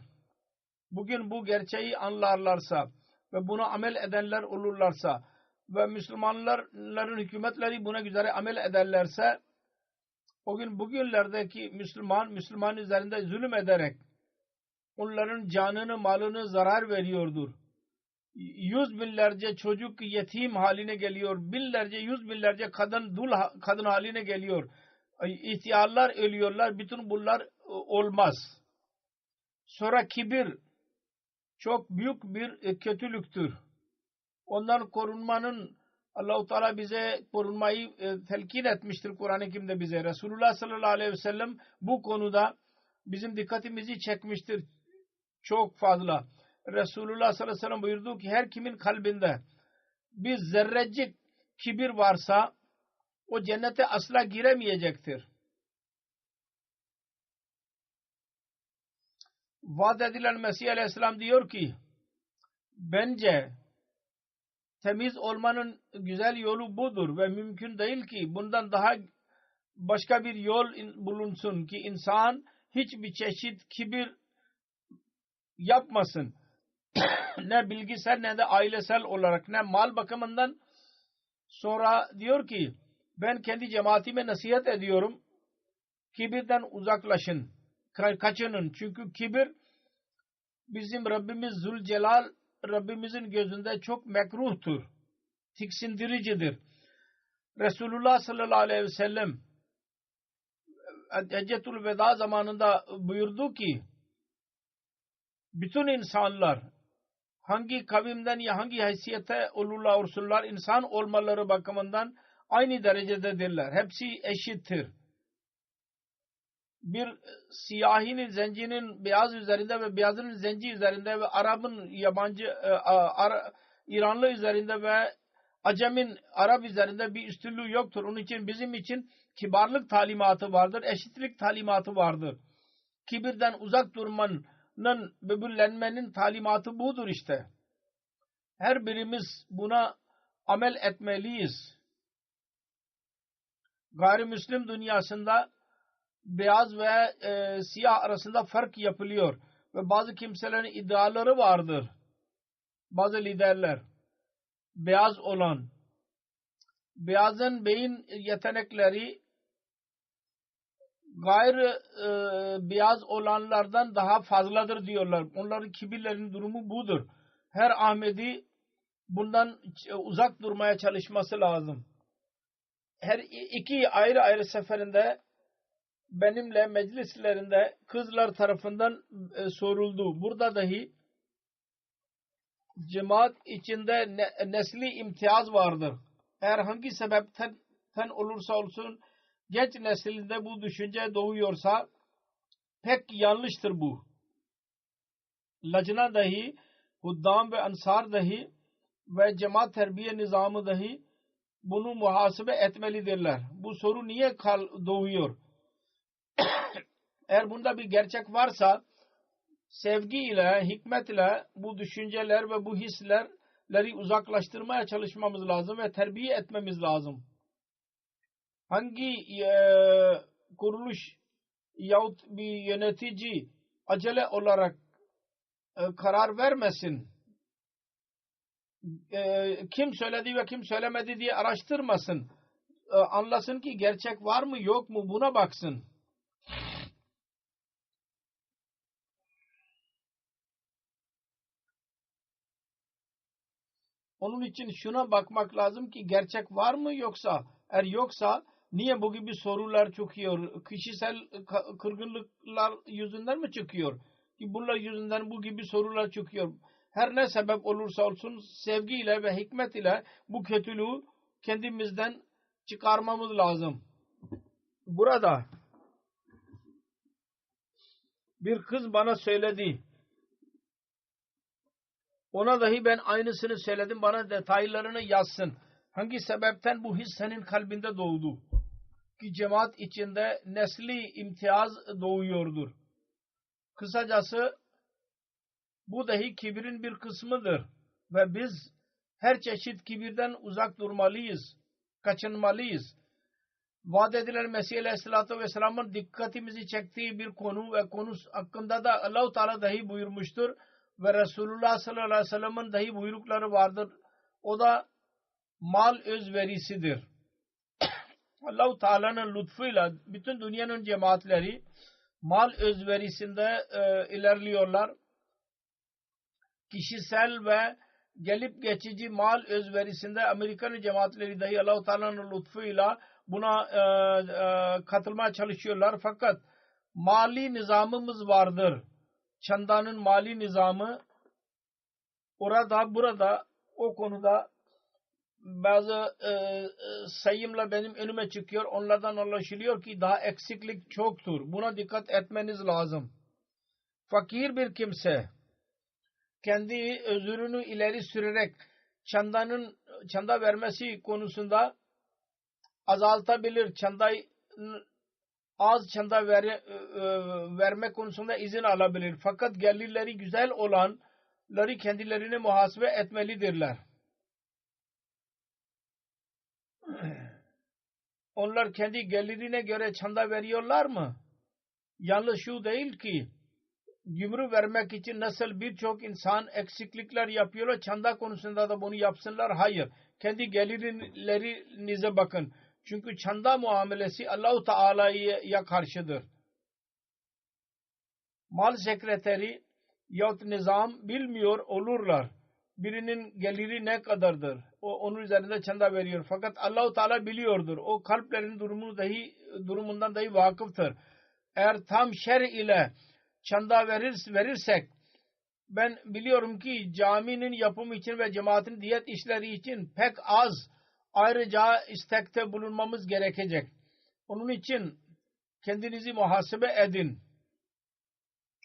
bugün bu gerçeği anlarlarsa ve buna amel edenler olurlarsa ve Müslümanların hükümetleri buna göre amel ederlerse bugünlerdeki Müslüman üzerinde zulüm ederek onların canını malını zarar veriyordur. Yüz binlerce çocuk yetim haline geliyor. Yüz binlerce kadın haline geliyor. İhtiyarlar ölüyorlar. Bütün bunlar olmaz. Sonra kibir çok büyük bir kötülüktür. Ondan korunmanın Allah-u Teala bize korunmayı telkin etmiştir Kur'an-ı Kerim'de bize. Resulullah sallallahu aleyhi ve sellem bu konuda bizim dikkatimizi çekmiştir çok fazla. Resulullah sallallahu aleyhi ve sellem buyurdu ki her kimin kalbinde bir zerrecik kibir varsa o cennete asla giremeyecektir. Vaat edilen Mesih aleyhisselam diyor ki bence temiz olmanın güzel yolu budur ve mümkün değil ki bundan daha başka bir yol bulunsun ki insan hiçbir çeşit kibir yapmasın. Ne bilgisel ne de ailesel olarak ne mal bakımından. Sonra diyor ki ben kendi cemaatime nasihat ediyorum. Kibirden uzaklaşın. Kaçının. Çünkü kibir bizim Rabbimiz Zülcelal Rabbimizin gözünde çok mekruhtur. Tiksindiricidir. Resulullah sallallahu aleyhi ve sellem Heccetul Veda zamanında buyurdu ki bütün insanlar hangi kavimden ya hangi haysiyete olurlar insan olmaları bakımından aynı derecededirler. Hepsi eşittir. Bir siyahinin zencinin beyaz üzerinde ve beyazının zenci üzerinde ve Arap'ın yabancı İranlı üzerinde ve Acem'in Arap üzerinde bir üstünlüğü yoktur. Onun için bizim için kibarlık talimatı vardır. Eşitlik talimatı vardır. Kibirden uzak durmanın, böbürlenmenin talimatı budur işte. Her birimiz buna amel etmeliyiz. Gayrimüslim dünyasında beyaz ve siyah arasında fark yapılıyor. Ve bazı kimselerin iddiaları vardır. Bazı liderler beyaz olan beyazın beyin yetenekleri beyaz olanlardan daha fazladır diyorlar. Onların kibirlerinin durumu budur. Her Ahmedi bundan uzak durmaya çalışması lazım. Her iki ayrı seferinde benimle meclislerinde kızlar tarafından soruldu. Burada dahi cemaat içinde nesli imtiyaz vardır. Eğer hangi sebepten olursa olsun genç neslinde bu düşünce doğuyorsa pek yanlıştır bu. Lacna dahi, huddam ve ansar dahi ve cemaat terbiye nizamı dahi bunu muhasebe etmelidirler. Bu soru niye doğuyor? Eğer bunda bir gerçek varsa sevgiyle, hikmetle bu düşünceler ve bu hisleri uzaklaştırmaya çalışmamız lazım ve terbiye etmemiz lazım. Hangi kuruluş yahut bir yönetici acele olarak karar vermesin. Kim söyledi ve kim söylemedi diye araştırmasın. Anlasın ki gerçek var mı yok mu buna baksın. Onun için şuna bakmak lazım ki gerçek var mı yoksa, eğer yoksa niye bu gibi sorular çıkıyor? Kişisel kırgınlıklar yüzünden mi çıkıyor? Ki bunlar yüzünden bu gibi sorular çıkıyor. Her ne sebep olursa olsun sevgiyle ve hikmet ile bu kötülüğü kendimizden çıkarmamız lazım. Burada bir kız bana söyledi. Ona dahi ben aynısını söyledim. Bana detaylarını yazsın. Hangi sebepten bu his senin kalbinde doğdu? Ki cemaat içinde nesli imtiyaz doğuyordur. Kısacası bu dahi kibirin bir kısmıdır. Ve biz her çeşit kibirden uzak durmalıyız. Kaçınmalıyız. Vaat edilen Mesih Aleyhisselatü Vesselam'ın dikkatimizi çektiği bir konu ve konu hakkında da Allah-u Teala dahi buyurmuştur. Ve Resulullah sallallahu aleyhi ve sellem'in dahi buyrukları vardır. O da mal özverisidir. Allah-u Teala'nın lütfuyla bütün dünyanın cemaatleri mal özverisinde ilerliyorlar. Kişisel ve gelip geçici mal özverisinde Amerikan cemaatleri dahi Allah-u Teala'nın lütfuyla buna katılmaya çalışıyorlar. Fakat mali nizamımız vardır. Çandanın mali nizamı orada burada o konuda bazı sayımla benim önüme çıkıyor. Onlardan anlaşılıyor ki daha eksiklik çoktur. Buna dikkat etmeniz lazım. Fakir bir kimse kendi özrünü ileri sürerek çanda vermesi konusunda azaltabilir. Az çanda verme konusunda izin alabilir. Fakat gelirleri güzel olanları kendilerini muhasebe etmelidirler. Onlar kendi gelirine göre çanda veriyorlar mı? Yalnız şu değil ki gümrük vermek için nasıl birçok insan eksiklikler yapıyorlar, çanda konusunda da bunu yapsınlar. Hayır. Kendi gelirlerinize bakın. Çünkü çanda muamelesi Allah-u Teala'ya karşıdır. Mal sekreteri yahut nizam bilmiyor olurlar. Birinin geliri ne kadardır? O onun üzerinde çanda veriyor. Fakat Allah-u Teala biliyordur. O kalplerin durumundan dahi vakıftır. Eğer tam şer ile çanda verirsek, ben biliyorum ki caminin yapımı için ve cemaatin diyet işleri için pek az ayrıca istekte bulunmamız gerekecek. Onun için kendinizi muhasebe edin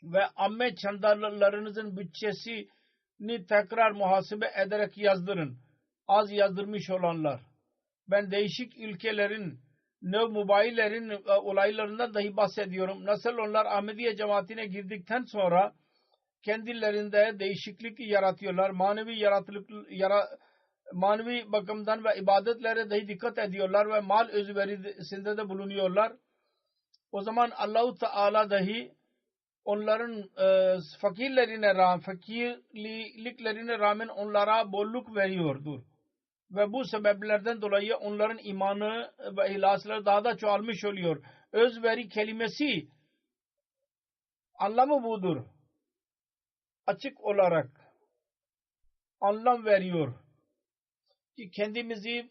ve amme çandalarınızın bütçesini tekrar muhasebe ederek yazdırın. Az yazdırmış olanlar. Ben değişik ülkelerin Mubayillerin olaylarından dahi bahsediyorum. Nasıl onlar Ahmediye cemaatine girdikten sonra kendilerinde değişiklik yaratıyorlar. Manevi bakımdan ve ibadetlere dahi dikkat ediyorlar ve mal özverisinde de bulunuyorlar. O zaman Allah-u Teala dahi onların fakirliklerine rağmen onlara bolluk veriyordur. Ve bu sebeplerden dolayı onların imanı ve ihlasları daha da çoğalmış oluyor. Özveri kelimesi anlamı budur. Açık olarak anlam veriyor ki kendimizi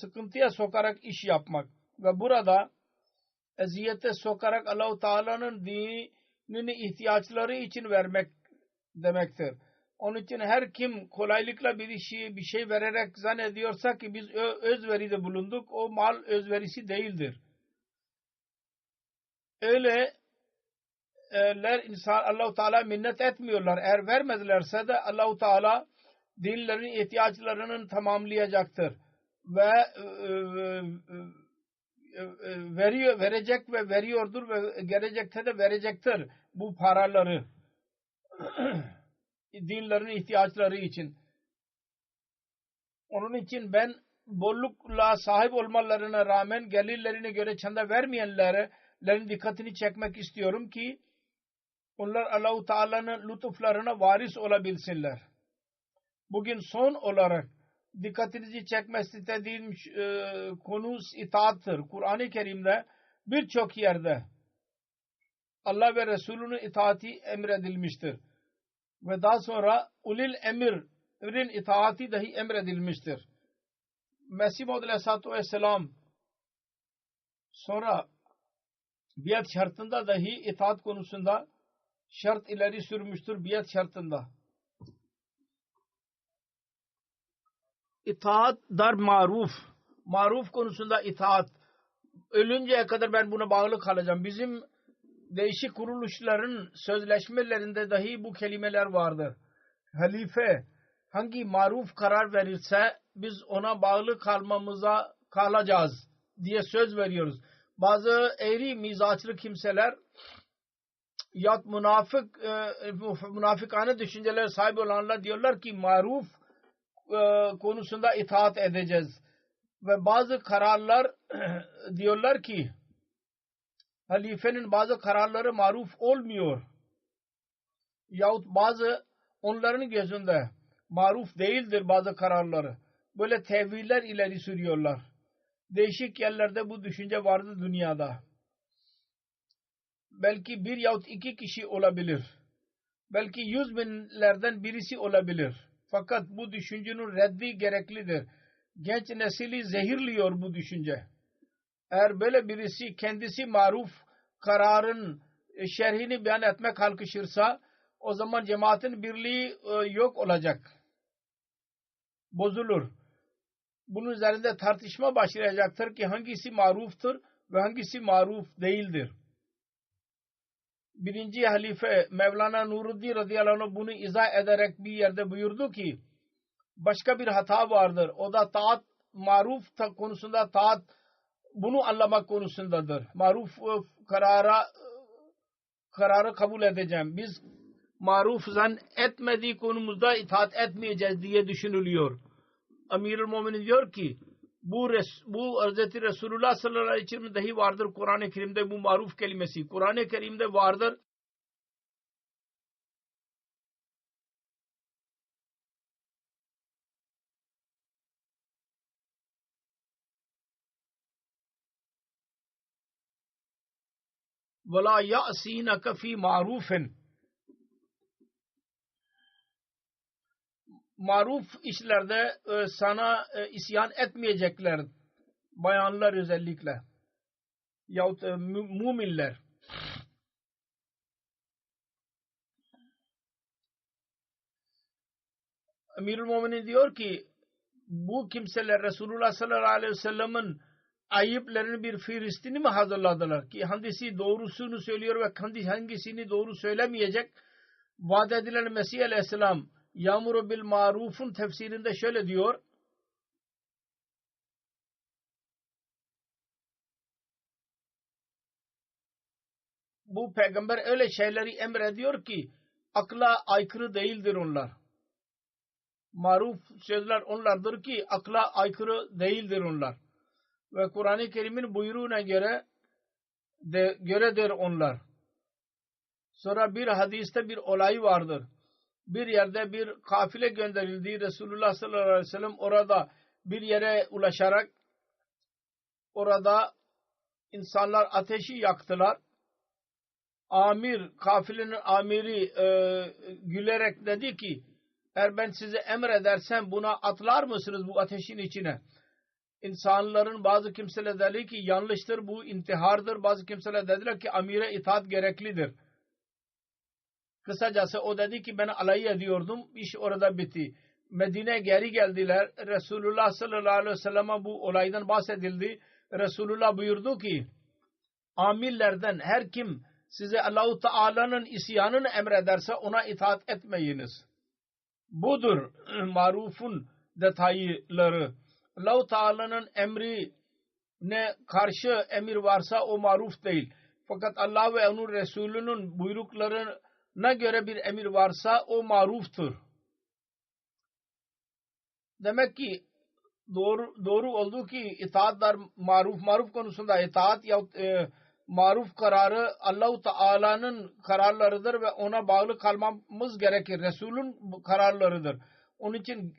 sıkıntıya sokarak iş yapmak ve burada eziyete sokarak Allah-u Teala'nın dinini ihtiyaçları için vermek demektir. Onun için her kim kolaylıkla bir şey vererek zannediyorsa ki biz özveride bulunduk, o mal özverisi değildir. Öyleler insan Allah-u Teala minnet etmiyorlar. Eğer vermedilerse de Allah-u Teala dinlerin ihtiyaçlarını tamamlayacaktır. Ve verecek ve veriyordur ve gelecekte de verecektir bu paraları. Dinlerin ihtiyaçları için. Onun için ben bollukla sahip olmalarına rağmen gelirlerine göre çanda vermeyenlerin dikkatini çekmek istiyorum ki onlar Allah-u Teala'nın lütuflarına varis olabilsinler. Bugün son olarak dikkatinizi çekmesi istediğim konu itaattır. Kur'an-ı Kerim'de birçok yerde Allah ve Resulü'nün itaati emredilmiştir. Ve daha sonra ulil emirin itaati dahi emredilmiştir. Mesih Maud Aleyhisselatü Vesselam sonra biat şartında dahi itaat konusunda şart ileri sürmüştür biat şartında. İtaat dar maruf. Maruf konusunda itaat. Ölünceye kadar ben buna bağlı kalacağım. Bizim değişik kuruluşların sözleşmelerinde dahi bu kelimeler vardır. Halife hangi maruf karar verirse biz ona bağlı kalacağız diye söz veriyoruz. Bazı eğri mizaçlı kimseler ya münafıkane düşünceler sahibi olanlar diyorlar ki maruf konusunda itaat edeceğiz. Ve bazı kararlar diyorlar ki halifenin bazı kararları maruf olmuyor. Yahut bazı onların gözünde maruf değildir bazı kararları. Böyle teviller ileri sürüyorlar. Değişik yerlerde bu düşünce vardı dünyada. Belki bir yahut iki kişi olabilir. Belki 100 binlerden birisi olabilir. Fakat bu düşüncenin reddi gereklidir. Genç nesili zehirliyor bu düşünce. Eğer böyle birisi kendisi maruf kararın şerhini beyan etmek kalkışırsa o zaman cemaatin birliği yok olacak. Bozulur. Bunun üzerinde tartışma başlayacaktır ki hangisi maruftur ve hangisi maruf değildir. Birinci halife Mevlana Nuruddin radıyallahu anh bunu izah ederek bir yerde buyurdu ki başka bir hata vardır. O da taat maruf konusunda taat bunu anlamak konusundadır. Maruf kararı kabul edeceğim. Biz maruf etmediği konumuzda itaat etmeyeceğiz diye düşünülüyor. Amir-ül Muminin diyor ki bu Hz. Resulullah sallallahu aleyhi ve sellem dahi vardır Kur'an-ı Kerim'de bu maruf kelimesi. Kur'an-ı Kerim'de vardır. وَلَا يَعْسِينَكَ فِي مَعْرُوفٍ maruf işlerde sana isyan etmeyecekler. Bayanlar özellikle. Yahut müminler. Amirul Muminin diyor ki bu kimseler Resulullah sallallahu aleyhi ve sellem'in ayıplarını bir fihristini mi hazırladılar ki hangisi doğrusunu söylüyor ve hangisini doğru söylemeyecek? Vaat edilen Mesih aleyhisselam Yağmuru bil marufun tefsirinde şöyle diyor. Bu peygamber öyle şeyleri emrediyor ki akla aykırı değildir onlar. Maruf sözler onlardır ki akla aykırı değildir onlar. Ve Kur'an-ı Kerim'in buyruğuna göredir onlar. Sonra bir hadiste bir olay vardır. Bir yerde bir kafile gönderildi. Resulullah sallallahu aleyhi ve sellem orada bir yere ulaşarak orada insanlar ateşi yaktılar. Kafilenin amiri gülerek dedi ki eğer ben size emredersem buna atlar mısınız bu ateşin içine? İnsanların bazı kimseler dedi ki yanlıştır bu intihardır. Bazı kimseler dediler ki amire itaat gereklidir. Kısacası o dedi ki ben alay ediyordum. İş orada bitti. Medine'ye geri geldiler. Resulullah sallallahu aleyhi ve sellem'e bu olaydan bahsedildi. Resulullah buyurdu ki amirlerden her kim size Allah-u Teala'nın isyanını emrederse ona itaat etmeyiniz. Budur marufun detayları. Allah-u Teala'nın emrine karşı emir varsa o maruf değil. Fakat Allah ve onun Resulünün buyruklarına göre bir emir varsa o maruftur. Demek ki doğru olduğu ki itaatlar maruf konusunda itaat ya maruf kararı Allah-u Teala'nın kararlarıdır ve ona bağlı kalmamız gerekir. Resul'ün kararlarıdır. Onun için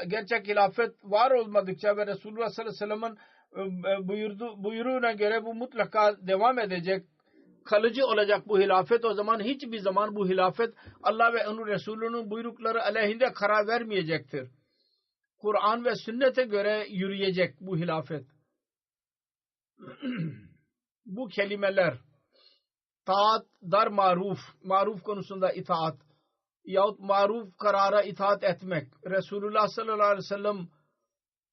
gerçek hilafet var olmadıkça ve Resulullah sallallahu aleyhi ve sellem'in buyruğuna göre bu mutlaka devam edecek. Kalıcı olacak bu hilafet. O zaman hiçbir zaman bu hilafet Allah ve onun Resulünün buyrukları aleyhinde karar vermeyecektir. Kur'an ve sünnete göre yürüyecek bu hilafet. Bu kelimeler taat, dar maruf, maruf konusunda itaat yahut maruf karara itaat etmek. Resulullah sallallahu aleyhi ve sellem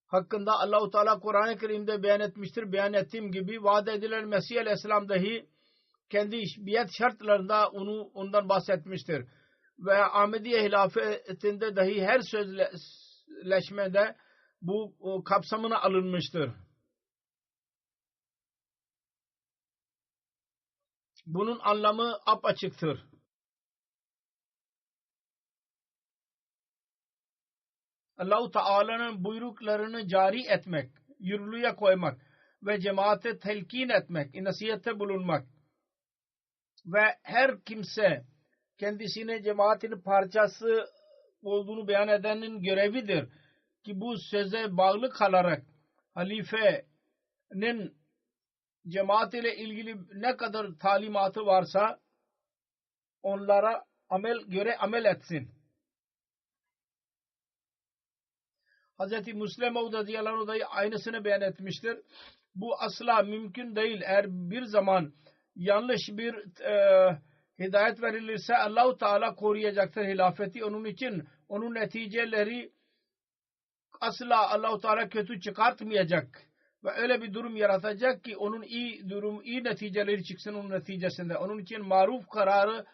hakkında Allah-u Teala Kur'an-ı Kerim'de beyan etmiştir. Beyan ettiğim gibi vaat edilen Mesih aleyhisselam dahi kendi biat şartlarında ondan bahsetmiştir. Ve Ahmediye hilafetinde dahi her sözleşmede bu kapsamına alınmıştır. Bunun anlamı apaçıktır. Allah-u Teala'nın buyruklarını cari etmek, yürürlüğe koymak ve cemaate telkin etmek, nasihate bulunmak ve her kimse kendisine cemaatin parçası olduğunu beyan edenin görevidir ki bu söze bağlı kalarak halifenin cemaat ile ilgili ne kadar talimatı varsa onlara amel etsin. Hz. Müslim Maud radıyallahu anh da aynısını beyan etmiştir. Bu asla mümkün değil. Eğer bir zaman yanlış bir hidayet verilirse Allah-u Teala koruyacaktır hilafeti. Onun için onun neticeleri asla Allah-u Teala kötü çıkartmayacak. Ve öyle bir durum yaratacak ki onun iyi neticeleri çıksın onun neticesinde. Onun için maruf kararı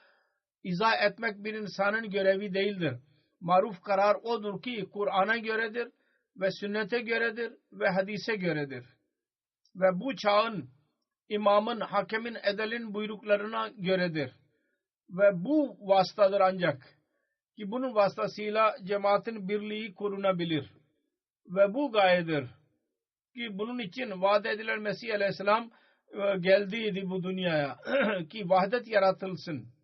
izah etmek bir insanın görevi değildir. Maruf karar odur ki Kur'an'a göredir ve sünnete göredir ve hadise göredir. Ve bu çağın imamın, hakemin, edelin buyruklarına göredir. Ve bu vasıtadır ancak ki bunun vasıtasıyla cemaatin birliği korunabilir. Ve bu gayedir ki bunun için vaat edilen Mesih aleyhisselam geldiydi bu dünyaya ki vahdet yaratılsın.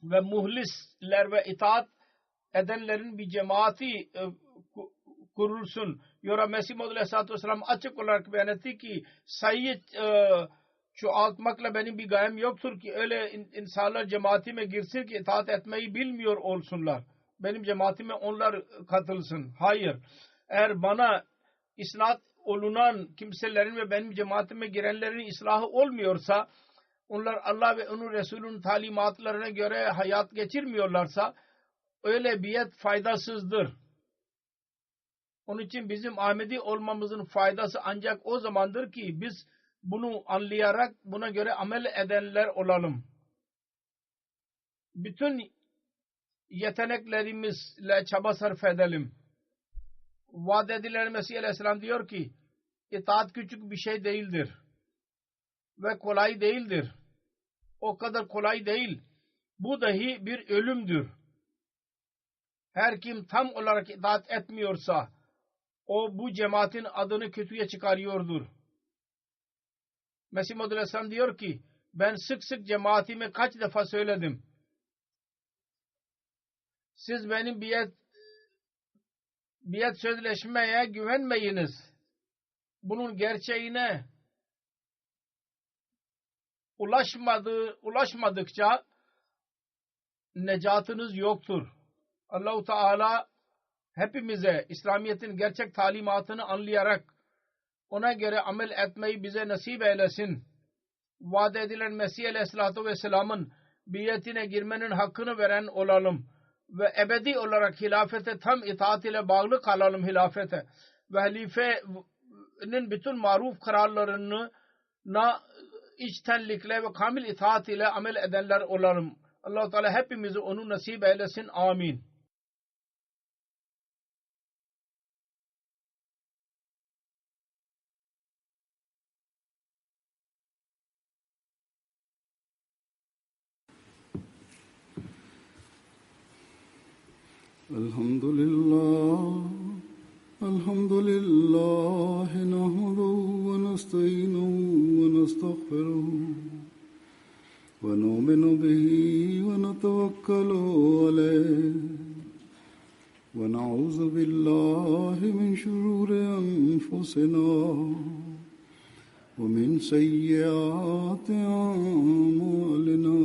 Ve muhlisler ve itaat edenlerin bir cemaati kurulsun. Yora Mesih Maud aleyhissalatü vesselam açık olarak beyan etti ki sayıyı çoğaltmakla benim bir gayem yoktur ki öyle insanlar cemaatime girsin ki itaat etmeyi bilmiyor olsunlar. Benim cemaatime onlar katılsın. Hayır. Eğer bana isnat olunan kimselerin ve benim cemaatime girenlerin ıslahı olmuyorsa, onlar Allah ve onun Resulünün talimatlarına göre hayat geçirmiyorlarsa öyle biat faydasızdır. Onun için bizim Ahmedi olmamızın faydası ancak o zamandır ki biz bunu anlayarak buna göre amel edenler olalım. Bütün yeteneklerimizle çaba sarf edelim. Vaat edilen Mesih aleyhisselam diyor ki itaat küçük bir şey değildir ve kolay değildir. O kadar kolay değil. Bu dahi bir ölümdür. Her kim tam olarak itaat etmiyorsa o bu cemaatin adını kötüye çıkarıyordur. Mesih Maud aleyhisselam diyor ki ben sık sık cemaatime kaç defa söyledim. Siz benim biat sözleşmeye güvenmeyiniz. Bunun gerçeğine ulaşmadıkça necatınız yoktur. Allah-u Teala hepimize İslamiyet'in gerçek talimatını anlayarak ona göre amel etmeyi bize nasip eylesin. Vaat edilen Mesih aleyhissalatu vesselamın biatine girmenin hakkını veren olalım. Ve ebedi olarak hilafete tam itaat ile bağlı kalalım hilafete. Ve halifenin bütün maruf kararlarına içtenlikle ve kamil itaat ile amel edenler olalım. Allah-u Teala hepimizi onu nasip eylesin. Amin. الحمد لله الحمد لله نحمده ونستعينه ونستغفره ونؤمن به ونتوكل عليه ونعوذ بالله من شرور أنفسنا ومن سيئات أعمالنا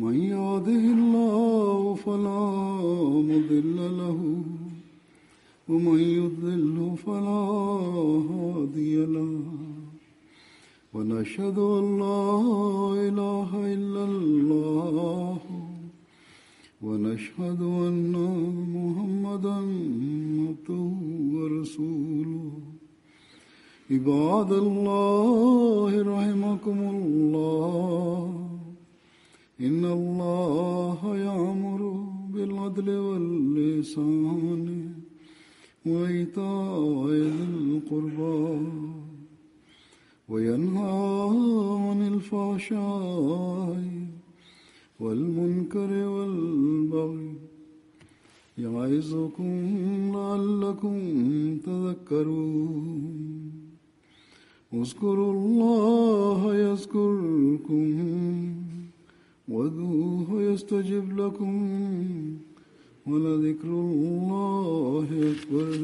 من يهده الله فلا مضل له ومن يضلل فلا هادي له ونشهد أن لا إله إلا الله ونشهد أن محمدا عبده ورسوله عباد الله رحمكم الله إن الله يأمر بالعدل والإحسان وإيتاء ذي القربى وينهى عن الفحشاء والمنكر والبغي يعظكم لعلكم تذكرون اذكروا الله يذكركم وادعوه يستجب لكم ولذكر الله أكبر